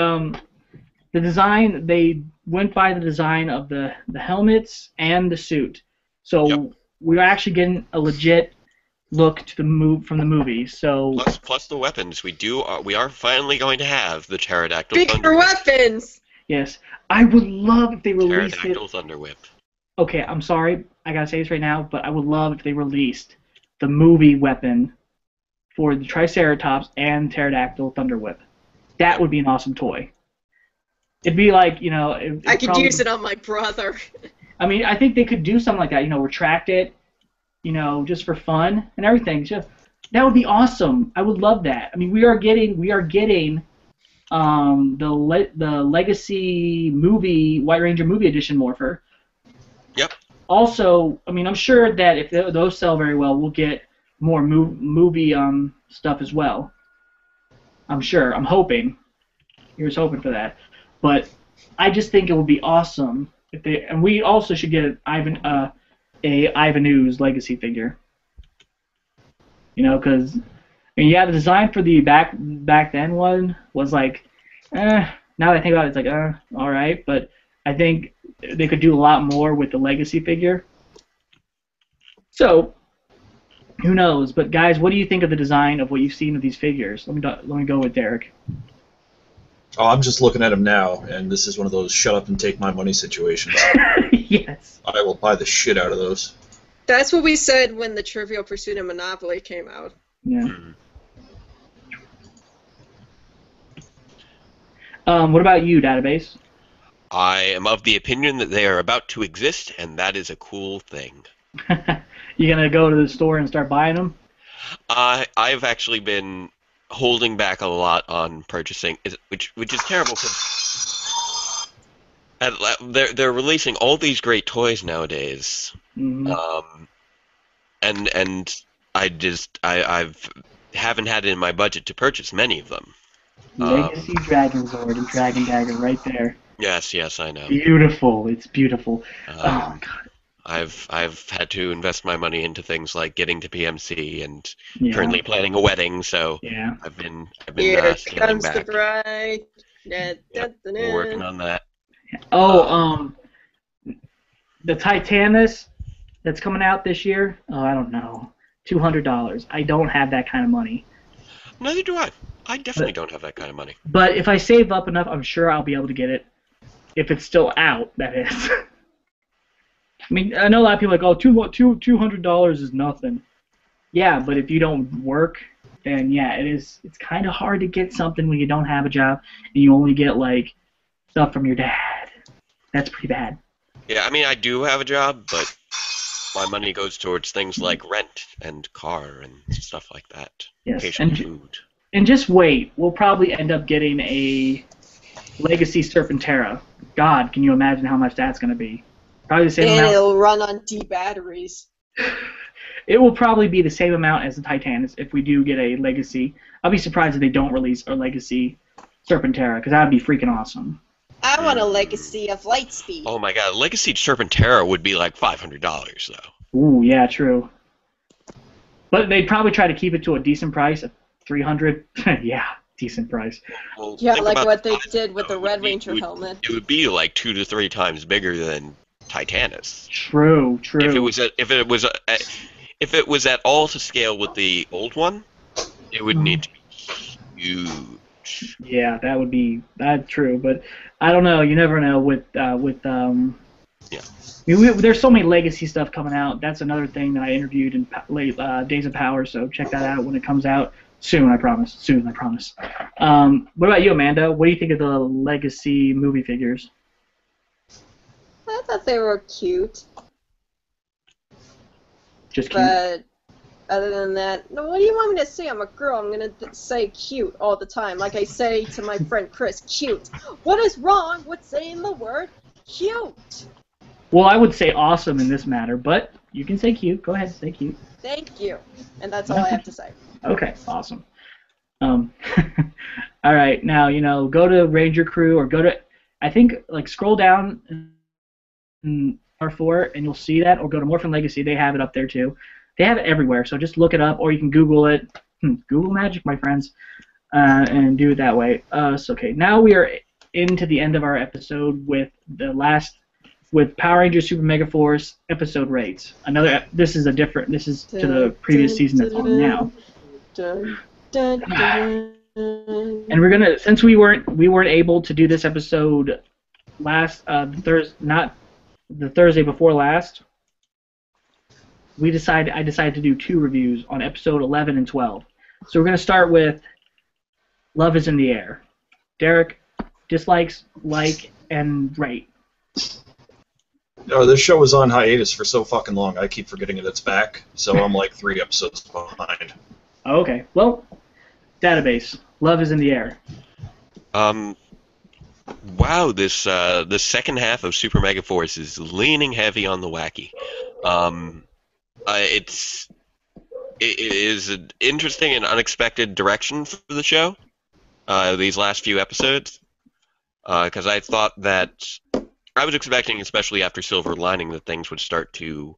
the design, they went by the design of the helmets and the suit. So Yep. we're actually getting a legit look to from the movie. So Plus the weapons. We are finally going to have the Pterodactyl Bigger Thunder Whip. weapons! yes, I would love if they released it. Pterodactyl Thunder Whip. Okay, I'm sorry, I gotta say this right now, but I would love if they released the movie weapon for the Triceratops and Pterodactyl Thunder Whip. That would be an awesome toy. It'd be like, I could use it on my brother. I mean, I think they could do something like that, retract it, just for fun and everything. Just, that would be awesome. I would love that. I mean, we are getting the Legacy movie, White Ranger movie edition Morpher. Yep. Also, I mean, I'm sure that if those sell very well, we'll get more movie stuff as well. I'm sure. I'm hoping. Here's hoping for that. But I just think it would be awesome if they. And we also should get a Ivan Ooze Legacy figure. Because the design for the back then one was like, now that I think about it, it's like, all right. But I think they could do a lot more with the Legacy figure. So, who knows? But guys, what do you think of the design of what you've seen of these figures? Let me go with Derek. Oh, I'm just looking at him now, and this is one of those shut up and take my money situations. Yes. I will buy the shit out of those. That's what we said when the Trivial Pursuit of Monopoly came out. Yeah. What about you, Database? I am of the opinion that they are about to exist, and that is a cool thing. You gonna go to the store and start buying them? I've actually been holding back a lot on purchasing, which is terrible because they're releasing all these great toys nowadays, Mm-hmm. and I haven't had it in my budget to purchase many of them. Legacy Dragon Zord and Dragon Dagger right there. Yes, I know. Beautiful. It's beautiful. Oh my god. I've had to invest my money into things like getting to PMC and Yeah. currently planning a wedding, so Yeah. I've been Here scaling comes the back. bride. Yep, we're working on that. Oh, the Titanus that's coming out this year. Oh, I don't know. $200. I don't have that kind of money. Neither do I. I definitely don't have that kind of money. But if I save up enough, I'm sure I'll be able to get it. If it's still out, that is. I mean, I know a lot of people are like, oh, $200 is nothing. Yeah, but if you don't work, then yeah, it is. It's kind of hard to get something when you don't have a job and you only get like stuff from your dad. That's pretty bad. Yeah, I mean, I do have a job, but my money goes towards things like rent and car and stuff like that. Yes, Occasional and food. And just wait, we'll probably end up getting a Legacy Serpentera. God, can you imagine how much that's going to be? Probably the same And amount. it'll run on D batteries. It will probably be the same amount as the Titanus if we do get a Legacy. I'll be surprised if they don't release a Legacy Serpentera, because that would be freaking awesome. I want a Legacy of Lightspeed. Oh my god, Legacy Serpentera would be like $500 though. Ooh, yeah, true. But they'd probably try to keep it to a decent price of $300. Yeah, decent price. Well, Yeah, think like about what the they size, did with though. the Red It would be- Ranger helmet. It would be like 2 to 3 times bigger than Titanus. True. If it was at all to scale with the old one, it would need to be huge. Yeah, that's true. But I don't know. You never know with. Yeah. There's so many legacy stuff coming out. That's another thing that I interviewed in Days of Power. So check that out when it comes out soon. I promise. Soon, I promise. What about you, Amanda? What do you think of the legacy movie figures? I thought they were cute, Just cute. but other than that, no. What do you want me to say? I'm a girl. I'm gonna say cute all the time, like I say to my friend Chris. Cute. What is wrong with saying the word cute? Well, I would say awesome in this matter, but you can say cute. Go ahead, say cute. Thank you. And that's all I have to say. Okay, awesome. All right, now go to Ranger Crew or go to, I think scroll down in R4 and you'll see that, or go to Morphin Legacy. They have it up there too. They have it everywhere, so just look it up, or you can Google it. Google magic, my friends, and do it that way. So okay, now we are into the end of our episode with Power Rangers Super Mega Force episode rates. This is to the previous season that's on now. And we're gonna, since we weren't able to do this episode not the Thursday before last, I decided to do 2 reviews on episode 11 and 12. So we're gonna start with Love Is in the Air. Derek, dislikes, and rate. This show was on hiatus for so fucking long. I keep forgetting that it's back, so I'm like 3 episodes behind. Okay, well, database. Love Is in the Air. Wow, this the second half of Super Mega Force is leaning heavy on the wacky. It is an interesting and unexpected direction for the show. These last few episodes, because I thought that I was expecting, especially after Silver Lining, that things would start to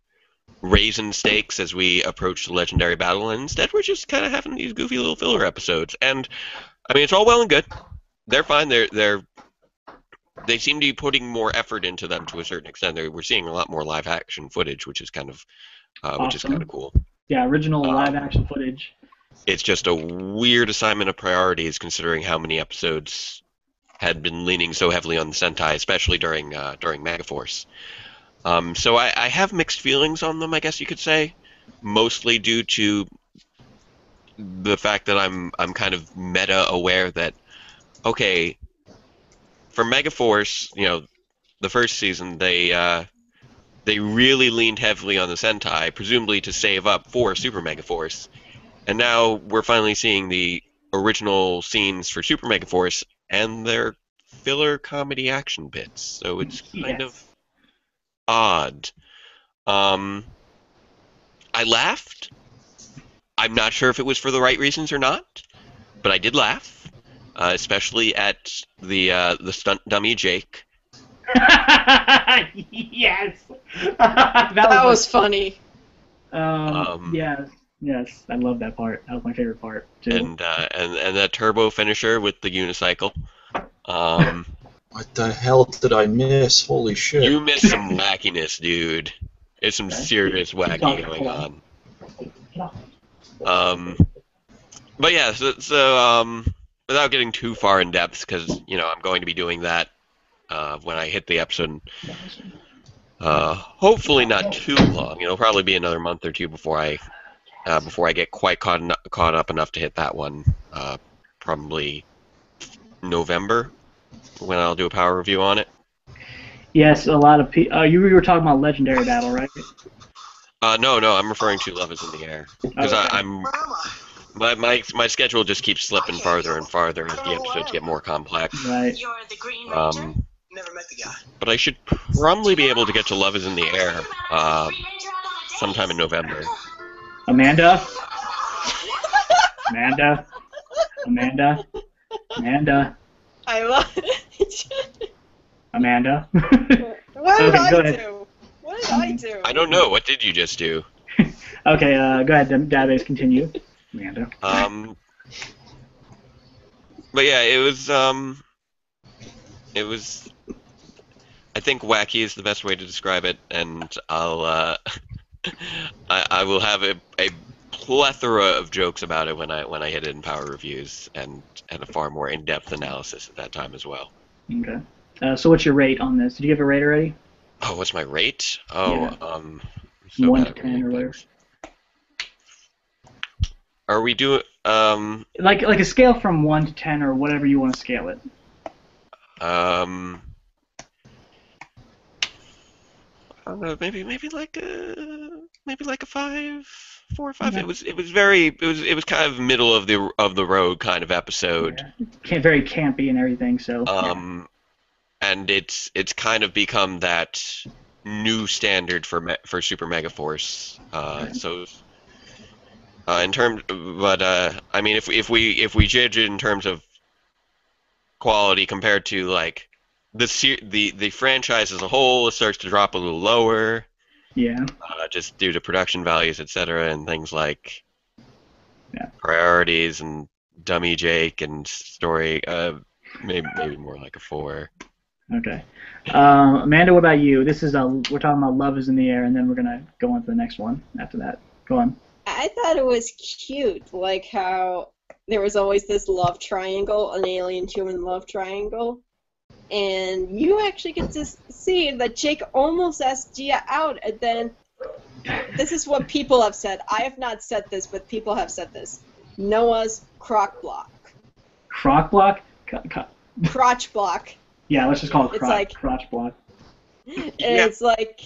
raise in stakes as we approach the Legendary Battle, and instead we're just kind of having these goofy little filler episodes. And I mean, it's all well and good. They're fine. They seem to be putting more effort into them to a certain extent. We're seeing a lot more live action footage, which is kind of Awesome. cool. Yeah, original live action footage. It's just a weird assignment of priorities, considering how many episodes had been leaning so heavily on the Sentai, especially during Megaforce. So I have mixed feelings on them, I guess you could say, mostly due to the fact that I'm kind of meta aware that, okay, for Megaforce, the first season they really leaned heavily on the Sentai, presumably to save up for Super Megaforce, and now we're finally seeing the original scenes for Super Megaforce and their filler comedy action bits, so it's kind of odd. I laughed. I'm not sure if it was for the right reasons or not, but I did laugh, especially at the stunt dummy Jake. Yes. That was funny. Yes, I love that part. That was my favorite part too. And that turbo finisher with the unicycle. What the hell did I miss? Holy shit. You missed some wackiness, dude. There's some serious wacky going on. But yeah, so without getting too far in depth, because I'm going to be doing that when I hit the episode. Hopefully not too long. It'll probably be another month or two before I get quite caught up enough to hit that one. Probably November, when I'll do a power review on it. Yes, a lot of people. You were talking about Legendary Battle, right? No, I'm referring to Love Is in the Air, because Okay. My schedule just keeps slipping farther and farther as the episodes get more complex. Right. You're the Green Ranger? Never met the guy. But I should probably be able to get to Love Is in the Air sometime in November. Amanda? Amanda? Amanda? Amanda? I love it. Amanda? What did Okay, go I ahead. do? What did I do? I don't know. What did you just do? Okay, go ahead, Database, continue. Amanda. But yeah, it was. I think wacky is the best way to describe it, and I'll. I will have a plethora of jokes about it when I hit it in Power Reviews, and a far more in-depth analysis at that time as well. Okay. So what's your rate on this? Did you give a rate already? Oh, what's my rate? Oh, Yeah. so 1 bad to at 10 or rating whatever. things. Are we doing Like a scale from 1 to 10 or whatever you want to scale it. I don't know, maybe like a 5, 4 or 5. Okay. It was kind of middle of the road kind of episode. Yeah. Very campy and everything. So. And it's kind of become that new standard for Super Megaforce. So in terms, but I mean, if we judge it in terms of quality compared to like the franchise as a whole, it starts to drop a little lower. Yeah. Just due to production values, etc., and things like Yeah. priorities and Dummy Jake and story. Maybe more like a 4. Okay. Amanda, what about you? This is we're talking about Love Is in the Air, and then we're gonna go on to the next one after that. Go on. I thought it was cute, like how there was always this love triangle, an alien-human love triangle, and you actually get to see that Jake almost asked Gia out, and then this is what people have said. I have not said this, but people have said this. Noah's crock block. Crock block? Crotch block. Yeah, let's just call it It's like- crotch block. And Yeah. it's like,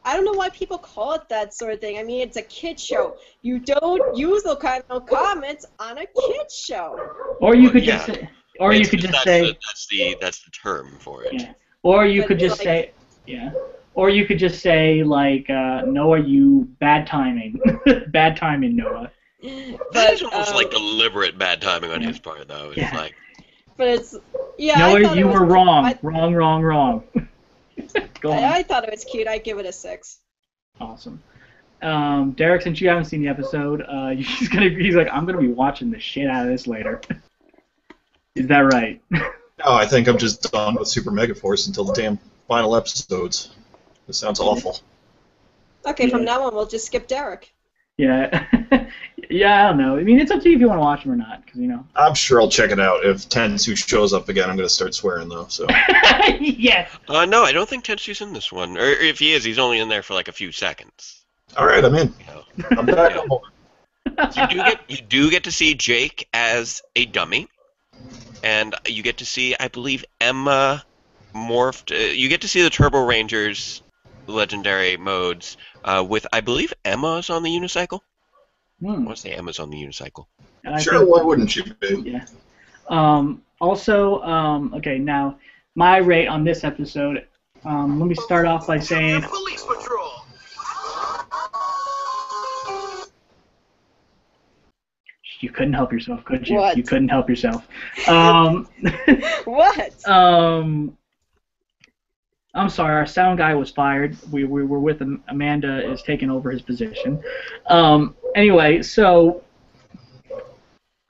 I don't know why people call it that sort of thing. I mean, it's a kid show. You don't use those kind of comments on a kid show. Or you could Yeah. just say, or you could just say, that's the term for it. yeah. Or you But could just like- say, yeah. Or you could just say like, Noah, you bad timing, bad timing, Noah. That is almost like deliberate bad timing on yeah. his part, though. It's Yeah. like, But it's, yeah. I Noah, thought you it was, were wrong. I, Wrong. Go on. I thought it was cute. I'd give it a 6. Awesome. Derek, since you haven't seen the episode, he's like, I'm gonna be watching the shit out of this later. Is that right? No, I think I'm just done with Super Megaforce until the damn final episodes. This sounds awful. Okay, from Yeah. now on, we'll just skip Derek. Yeah. Yeah, I don't know. I mean, it's up to you if you want to watch them or not, because, you know. I'm sure I'll check it out. If Tensu shows up again, I'm going to start swearing, though. So Yes. no, I don't think Tensu's in this one. Or if he is, he's only in there for like a few seconds. all right, I'm in. You know? I'm back. Yeah. I'm over. You do get to see Jake as a dummy, and you get to see, I believe, Emma morphed. You get to see the Turbo Rangers legendary modes with, I believe, Emma's on the unicycle. I want to say Emma's on the unicycle. And I Sure, think- why wouldn't you be? Yeah. Also, okay, now, my rate on this episode, let me start off by saying, Police patrol. you couldn't help yourself, could you? What? You couldn't help yourself. What? I'm sorry, our sound guy was fired. We were with him. Amanda is taking over his position. Anyway, so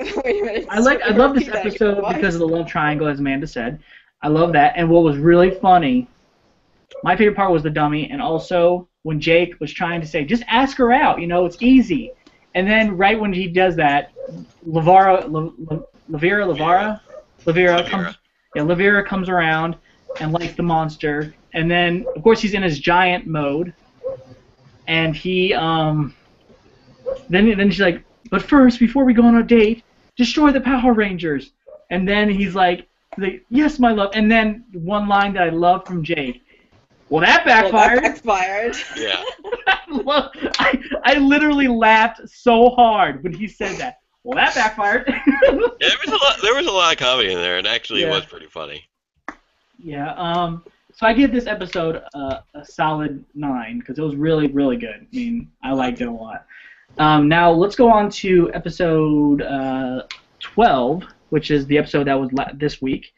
Wait a minute. I love this Repeat that. episode What? because of the love triangle, as Amanda said. I love that. And what was really funny, my favorite part was the dummy, and also when Jake was trying to say, just ask her out, you know, it's easy. And then right when he does that, Lavera comes around and likes the monster, and then of course he's in his giant mode, and he then she's like, but first, before we go on a date, destroy the Power Rangers. And then he's like, yes, my love. And then one line that I love from Jake, well, that backfired. Well, that backfired. Yeah. I literally laughed so hard when he said that. Well, that backfired. Yeah, there was a lot of comedy in there, and actually it Yeah. was pretty funny. Yeah. So I give this episode a solid 9 because it was really, really good. I mean, I liked it a lot. Now let's go on to episode 12, which is the episode that was this week.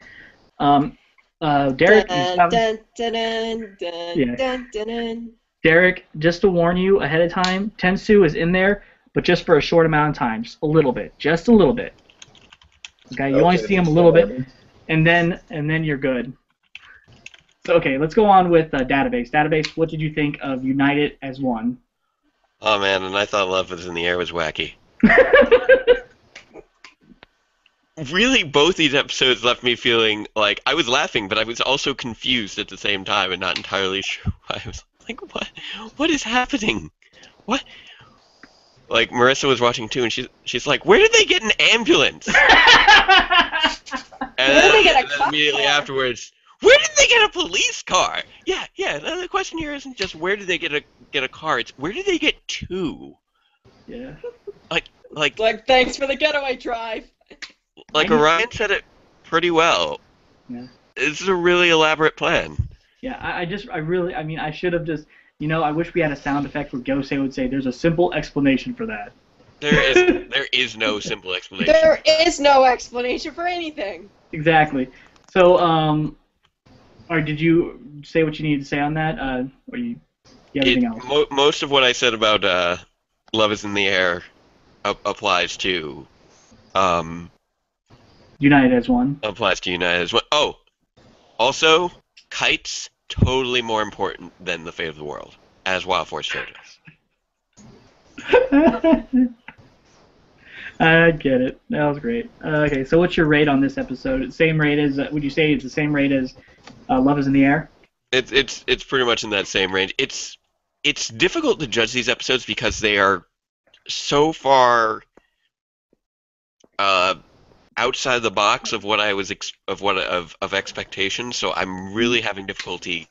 Derek, Dun, dun, dun, dun, dun, Yeah. dun, dun, dun. Derek, just to warn you ahead of time, Tensu is in there, but just for a short amount of time, just a little bit. Okay, you only see him a little bit, and then you're good. So okay, let's go on with Database. Database, what did you think of United as One? Oh man, and I thought Love Was in the Air was wacky. Really, both these episodes left me feeling like I was laughing, but I was also confused at the same time and not entirely sure why. I was like, what is happening? What? Like, Marissa was watching too, and she's like, where did they get an ambulance? And Where did they get a and then cop immediately car? afterwards, where did they get a police car? Yeah. The question here isn't just where did they get a car, it's where did they get two? Yeah. Like Thanks for the getaway drive. Orion said it pretty well. Yeah. This is a really elaborate plan. Yeah, I should have just, I wish we had a sound effect where Gosei would say, there's a simple explanation for that. There is no simple explanation. There is no explanation for anything. Exactly. So, or did you say what you needed to say on that? Or you have anything else? Most of what I said about Love Is in the Air applies to United as One. Applies to United as well. Oh, also, kites totally more important than the fate of the world, as Wild Force showed us. I get it. That was great. Okay, so what's your rate on this episode? Same rate as? Would you say it's the same rate as Love Is in the Air? It's pretty much in that same range. It's difficult to judge these episodes because they are so far outside the box of what I was of expectations. So I'm really having difficulty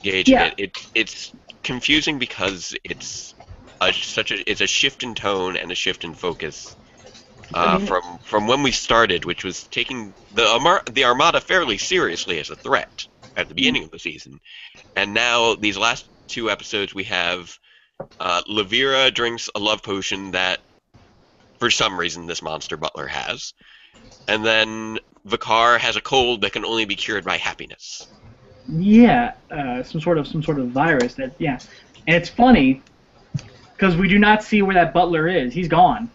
gauging it. It's confusing because it's a shift in tone and a shift in focus from when we started, which was taking the Armada fairly seriously as a threat at the beginning of the season, and now these last two episodes we have Levira drinks a love potion that for some reason this monster butler has, and then Vakar has a cold that can only be cured by happiness. Yeah, some sort of virus that and it's funny because we do not see where that butler is. He's gone.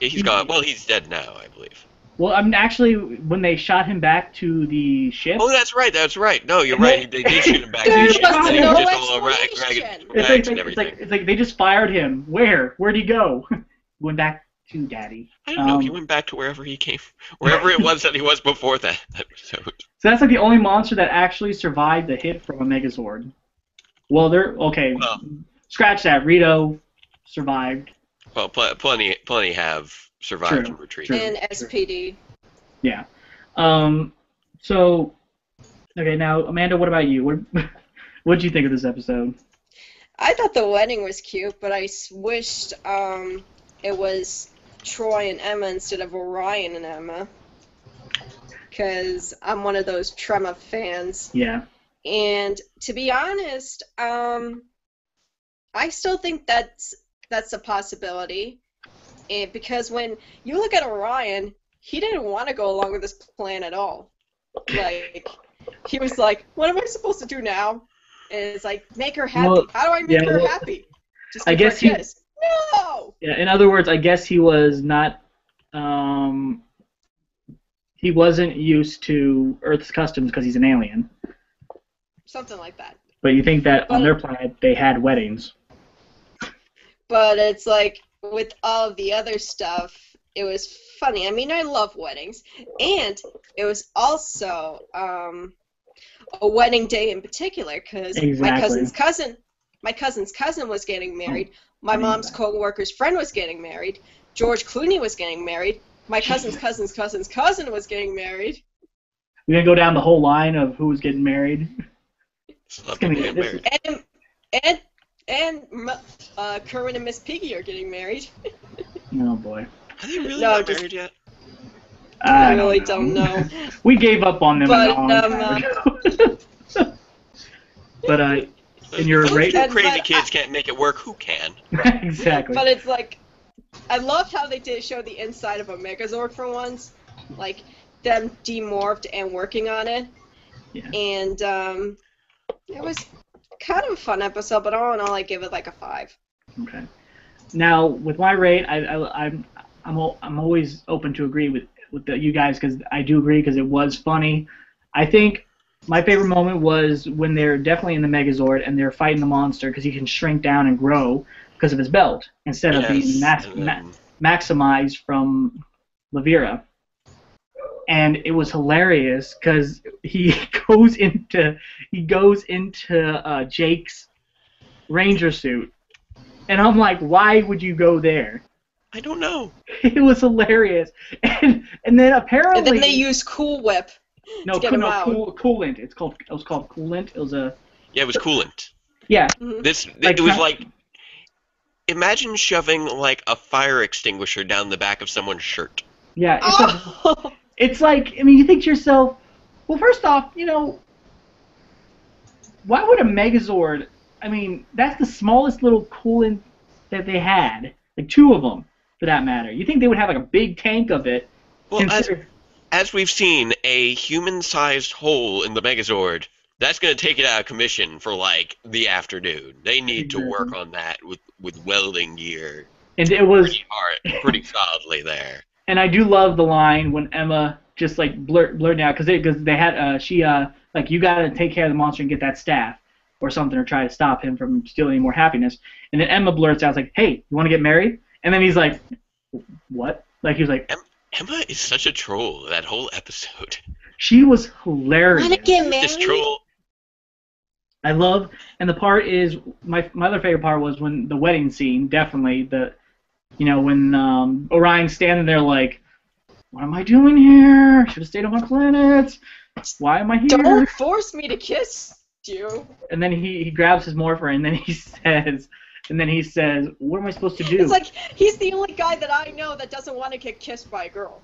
Yeah, he's gone. Well, he's dead now, I believe. Well, I mean, actually, when they shot him back to the ship. Oh, that's right. No, you're right. They did shoot him back to There the ship. was They no were just all rags explanation. It's like they just fired him. Where'd he go? Went back to Daddy. I don't know. He went back to wherever he came, wherever it was that he was before that episode. So that's like the only monster that actually survived the hit from a Megazord. Well, scratch that. Rito survived. Well, plenty have survived True, and retreated. And SPD. Yeah. So, okay, now Amanda, what about you? What did you think of this episode? I thought the wedding was cute, but I wished it was Troy and Emma instead of Orion and Emma. Because I'm one of those Trema fans. Yeah. And to be honest, I still think that's a possibility. And because when you look at Orion, he didn't want to go along with this plan at all. Like, he was like, what am I supposed to do now? And it's like, make her happy. Well, how do I make her happy? Just I give her guess a kiss. No! Yeah, in other words, I guess he was not. He wasn't used to Earth's customs because he's an alien. Something like that. But you think that on their planet they had weddings? But it's like, with all of the other stuff, it was funny. I mean, I love weddings. And it was also a wedding day in particular, because my cousin's cousin was getting married. My mom's co-worker's friend was getting married. George Clooney was getting married. My cousin's cousin was getting married. We're going to go down the whole line of who was getting married. It's gonna get married. And Kerwin and Miss Piggy are getting married. Oh, boy. Are they really No, not just- married yet? I really don't know. We gave up on them But, a long time ago. But in your If rate, two And- crazy but kids can't make it work, who can? exactly. But it's like, I loved how they did show the inside of a Megazord for once, like them demorphed and working on it. Yeah. And it was kind of a fun episode, but all in all, I give it like a 5. Okay. Now with my rate, I'm always open to agree with you guys because I do agree because it was funny. I think my favorite moment was when they're definitely in the Megazord and they're fighting the monster because he can shrink down and grow because of his belt instead of being Yes, and then- maximized from Levira. And it was hilarious because he goes into Jake's Ranger suit, and I'm like, why would you go there? I don't know. It was hilarious, and then apparently And then they used Cool Whip to get him out. coolant. It was called coolant. It was a Yeah, it was coolant. yeah. Mhm. It was like, imagine shoving like a fire extinguisher down the back of someone's shirt. Yeah, Oh! it's like, I mean, you think to yourself, well, first off, why would a Megazord, I mean, that's the smallest little coolant that they had, like 2 of them, for that matter. You think they would have like a big tank of it. Well, consider- as we've seen, a human-sized hole in the Megazord, that's going to take it out of commission for like the afternoon. They need to work on that with welding gear and it was, pretty hard, pretty solidly there. and I do love the line when Emma just like blurted out because they had like, you got to take care of the monster and get that staff or something, or try to stop him from stealing any more happiness. And then Emma blurts out like, hey, you want to get married? And then he's like, what? Like he was like, Emma is such a troll that whole episode. she was hilarious. Wanna get This married? troll. I love, and the part is my other favorite part was when the wedding scene. Definitely when Orion's standing there like, what am I doing here? Should have stayed on my planet. Why am I here? Don't force me to kiss you. And then he grabs his morpher and then he says, what am I supposed to do? It's like he's the only guy that I know that doesn't want to get kissed by a girl.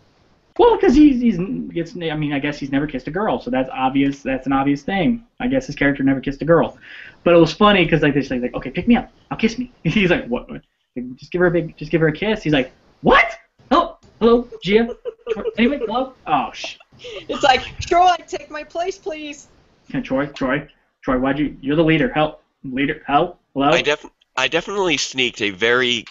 Well, because I guess he's never kissed a girl, so that's obvious. That's an obvious thing. I guess his character never kissed a girl. But it was funny because like they say like, okay, pick me up, I'll kiss me. He's like, what? Just give her a kiss. He's like, what? Oh, hello, Gia. Anyway, hello. Oh, It's like, Troy, take my place, please. Troy, why'd you? You're the leader. Help, hello. I definitely sneaked a very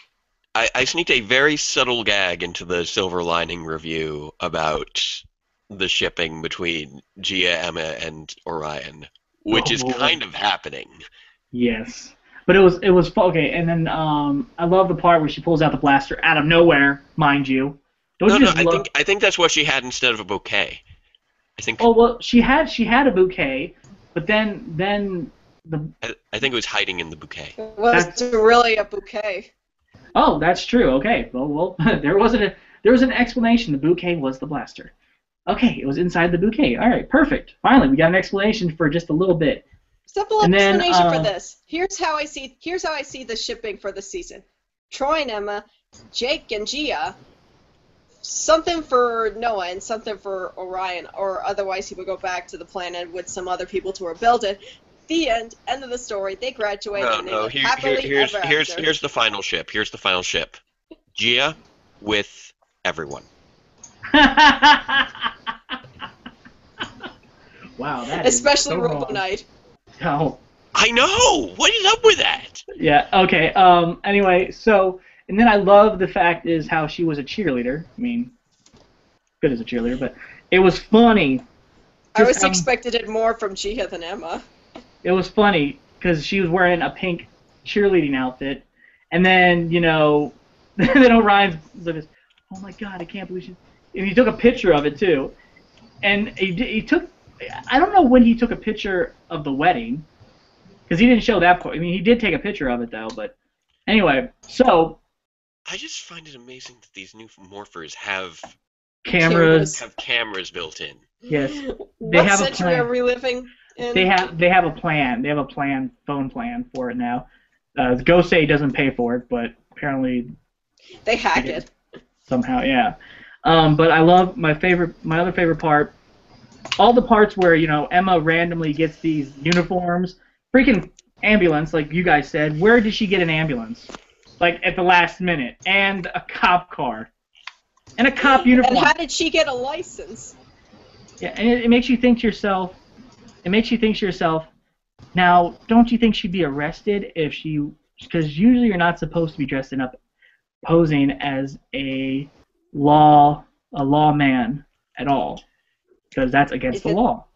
subtle gag into the Silver Lining review about the shipping between Gia, Emma, and Orion, which is kind of happening. Yes, but it was okay. And then I love the part where she pulls out the blaster out of nowhere, mind you. I think that's what she had instead of a bouquet. I think. Oh well, she had a bouquet, but then I think it was hiding in the bouquet. It was really a bouquet. Oh, that's true. Okay. Well, there was an explanation. The bouquet was the blaster. Okay, it was inside the bouquet. All right, perfect. Finally, we got an explanation for just a little bit. Simple And then, explanation for this. Here's how I see the shipping for this season. Troy and Emma, Jake and Gia, something for Noah and something for Orion, or otherwise he would go back to the planet with some other people to rebuild it. The end of the story. They graduate and they live happily ever after. Here's the final ship. Here's the final ship. Gia with everyone. Wow, that is Especially so Robo wrong. Knight. Oh. I know. What is up with that? Yeah. Okay. Anyway, so and then I love the fact is how she was a cheerleader. I mean, good as a cheerleader, but it was funny. I always Just, expected it more from Gia than Emma. It was funny because she was wearing a pink cheerleading outfit, and then then Orion's like, oh my god, I can't believe she. And he took a picture of it too, and he took. I don't know when he took a picture of the wedding, because he didn't show that part. I mean, he did take a picture of it though, but anyway, so. I just find it amazing that these new morphers have cameras built in. Yes. What have a century plan. are we living in? They have a plan. They have a phone plan for it now. Gosei doesn't pay for it, but apparently They hack it. somehow, yeah. But I love my other favorite part, all the parts where Emma randomly gets these uniforms, freaking ambulance, like you guys said. Where did she get an ambulance? Like at the last minute, and a cop car, and a cop uniform. And how did she get a license? Yeah, and it makes you think to yourself. Now, don't you think she'd be arrested if she? Because usually you're not supposed to be dressing up, posing as a lawman at all, because that's against the law.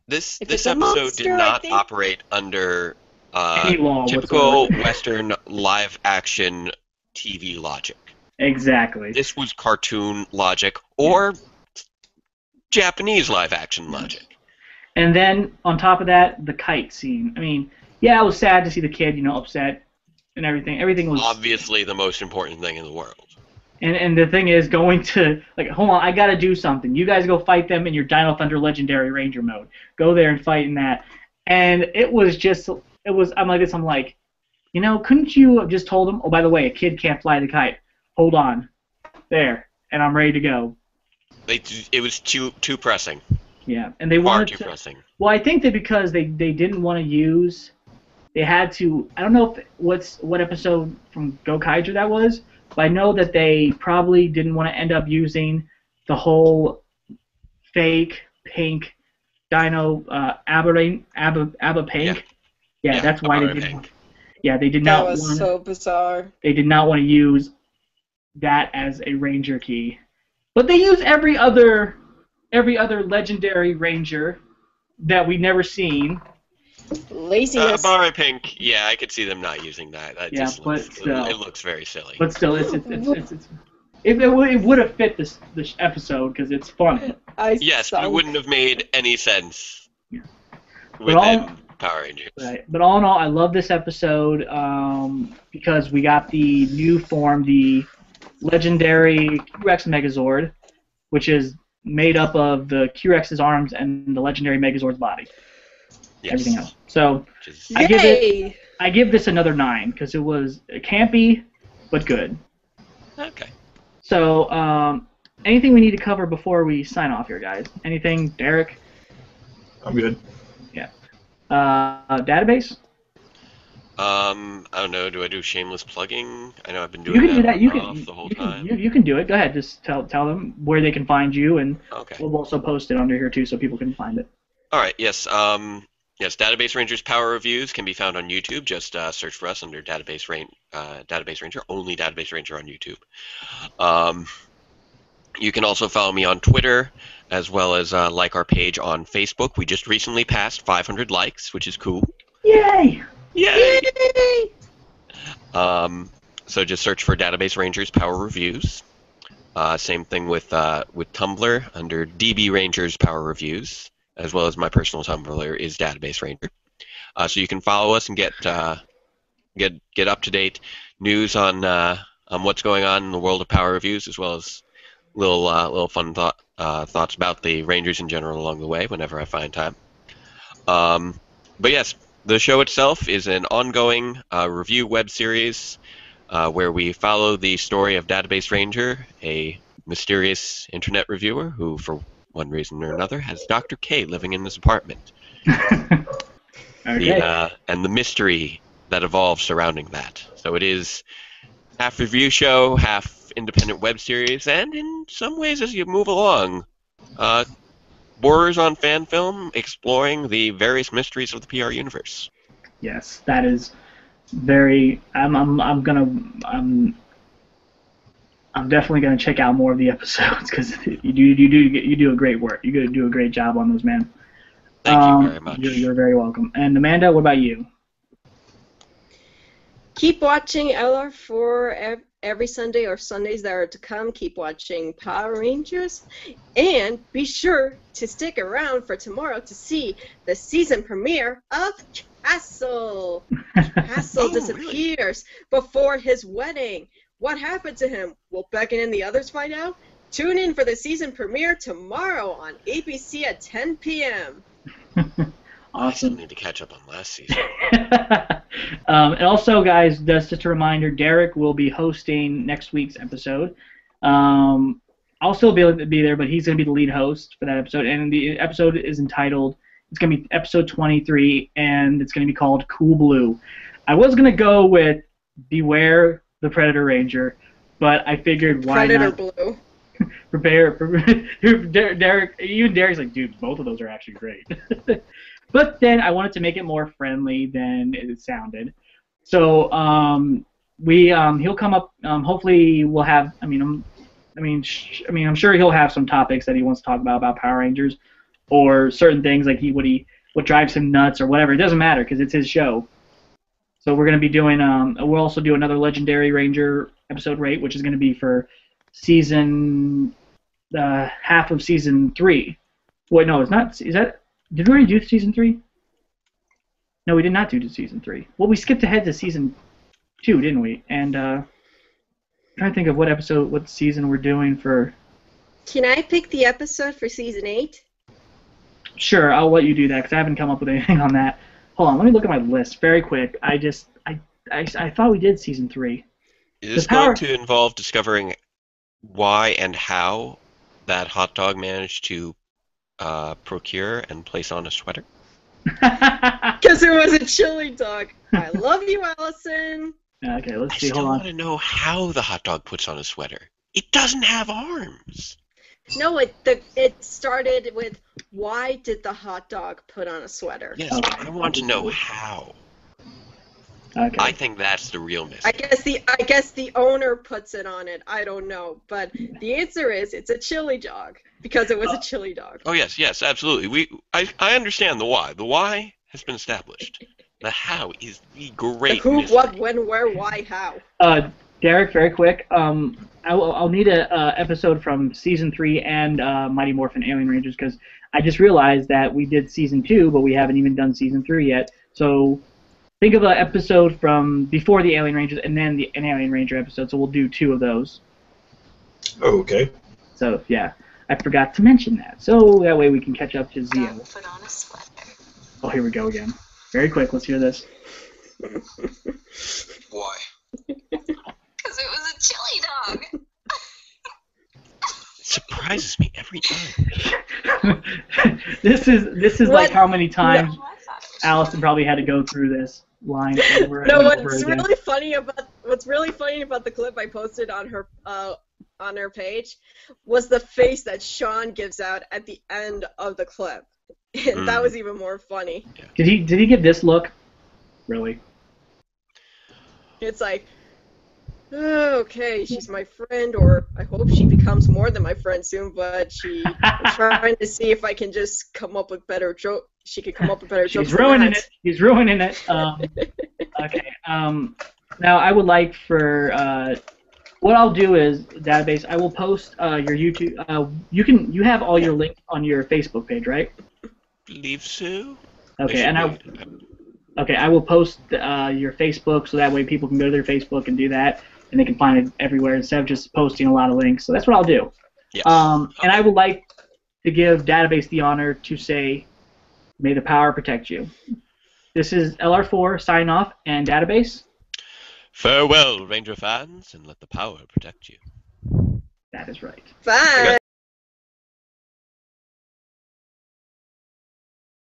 This it's a episode monster, did I not think. operate under Any law typical whatsoever. Western live action TV logic. Exactly. This was cartoon logic or Japanese live action logic. And then on top of that, the kite scene. I mean, yeah, it was sad to see the kid, upset and everything. Everything was Obviously the most important thing in the world. And the thing is, going to, hold on, I gotta do something. You guys go fight them in your Dino Thunder Legendary Ranger mode. Go there and fight in that. And I'm like, couldn't you have just told them, oh, by the way, a kid can't fly the kite. Hold on. There. And I'm ready to go. It was too pressing. Yeah. And they Far wanted too to. pressing. Well, I think that because they didn't want to use, they had to, I don't know what episode from Gokaiger that was, but I know that they probably didn't want to end up using the whole fake pink Dino Abba Pink. Yeah, that's why they didn't. Yeah, they did not. That was so bizarre. They did not want to use that as a Ranger key, but they use every other legendary Ranger that we've never seen. Laziness. Barry Pink, yeah, I could see them not using that. That Yeah, just but looks, still. it looks very silly. But still, it would have fit this episode because it's funny. Yes, but it wouldn't have made any sense Yeah. within Power Rangers. Right. But all in all, I love this episode because we got the new form, the legendary Q-Rex Megazord, which is made up of the Q-Rex's arms and the legendary Megazord's body. Yes. Everything else. So Which is- I give this another 9 because it was campy but good. Okay. So anything we need to cover before we sign off here, guys? Anything, Derek? I'm good. Database? I don't know. Do I do shameless plugging? I know I've been You doing can do that. You off can the whole you can, time. you can do it. Go ahead. Just tell them where they can find you, and Okay. we'll also post it under here too, so people can find it. All right. Yes. Yes. Database Rangers Power Reviews can be found on YouTube. Just search for us under Database Ranger. Only Database Ranger on YouTube. You can also follow me on Twitter, as well as like our page on Facebook. We just recently passed 500 likes, which is cool. Yay! Yay! So just search for Database Rangers Power Reviews. Same thing with Tumblr under DB Rangers Power Reviews, as well as my personal Tumblr is Database Ranger. So you can follow us and get up to date news on what's going on in the world of Power Reviews, as well as little fun thoughts about the Rangers in general along the way whenever I find time. But yes, the show itself is an ongoing review web series where we follow the story of Database Ranger, a mysterious internet reviewer who, for one reason or another, has Dr. K living in his apartment. Okay. And the mystery that evolves surrounding that. So it is half review show, half independent web series, and in some ways, as you move along, borders on fan film, exploring the various mysteries of the PR universe. Yes, that is very. I'm definitely gonna check out more of the episodes because you do a great work. You do a great job on those, man. Thank you very much. You're very welcome. And Amanda, what about you? Keep watching LR for every Sunday or Sundays that are to come. Keep watching Power Rangers. And be sure to stick around for tomorrow to see the season premiere of Castle. Castle disappears before his wedding. What happened to him? Will Beckett and the others find out? Tune in for the season premiere tomorrow on ABC at 10 p.m. I still need to catch up on last season. And also, guys, just a reminder, Derek will be hosting next week's episode. I'll still be able to be there, but he's going to be the lead host for that episode. And the episode is entitled, it's going to be episode 23, and it's going to be called Cool Blue. I was going to go with Beware the Predator Ranger, but I figured why Predator not? Blue. Derek, even Derek's like, dude, both of those are actually great. But then I wanted to make it more friendly than it sounded. So he'll come up. Hopefully, we'll have. I'm sure he'll have some topics that he wants to talk about Power Rangers, or certain things like what drives him nuts or whatever. It doesn't matter because it's his show. So we're going to be doing. We'll also do another Legendary Ranger episode rate, which is going to be for season half of season 3. Wait, no, it's not. Is that? Did we already do season 3? No, we did not do season 3. Well, we skipped ahead to season 2, didn't we? And I'm trying to think of what season we're doing for. Can I pick the episode for season 8? Sure, I'll let you do that because I haven't come up with anything on that. Hold on, let me look at my list very quick. I thought we did season 3. Is this going to involve discovering why and how that hot dog managed to procure and place on a sweater? Because it was a chili dog. I love you, Allison. Okay, let's see. I still Hold on. want to know how the hot dog puts on a sweater. It doesn't have arms. No, it started with, why did the hot dog put on a sweater? Yes, Okay. but I want to know how. Okay. I think that's the real mystery. I guess the owner puts it on it. I don't know, but the answer is it's a chili dog because it was a chili dog. Oh yes, absolutely. I understand the why. The why has been established. The how is the great The who, mystery. what, when, where, why, how. Derek, very quick. I'll need a episode from season 3 and Mighty Morphin Alien Rangers because I just realized that we did season 2, but we haven't even done season 3 yet. So think of an episode from before the Alien Rangers and then an Alien Ranger episode. So we'll do 2 of those. Okay. So yeah, I forgot to mention that. So that way we can catch up to Zio. Dog put on a sweater. Oh, here we go again. Very quick. Let's hear this. Why? Because it was a chili dog. It surprises me every time. This is What? like how many times Oh, I thought it was Allison probably had to go through this line over and No, over what's again. really funny about the clip I posted on her page was the face that Sean gives out at the end of the clip. And that was even more funny. Did he give this look? Really? It's like, oh, okay, she's my friend, or I hope she becomes more than my friend soon, but I'm trying to see if I can just come up with better joke. She could come up with better jokes. She's ruining it. He's ruining it. Okay. Now I would like for what I'll do is database. I will post your YouTube. You have all your links on your Facebook page, right? Believe so. Okay, and I will post your Facebook so that way people can go to their Facebook and do that, and they can find it everywhere instead of just posting a lot of links. So that's what I'll do. Yes. And I would like to give Database the honor to say, "May the power protect you." This is LR4 sign off and Database. Farewell, Ranger fans, and let the power protect you. That is right. Bye.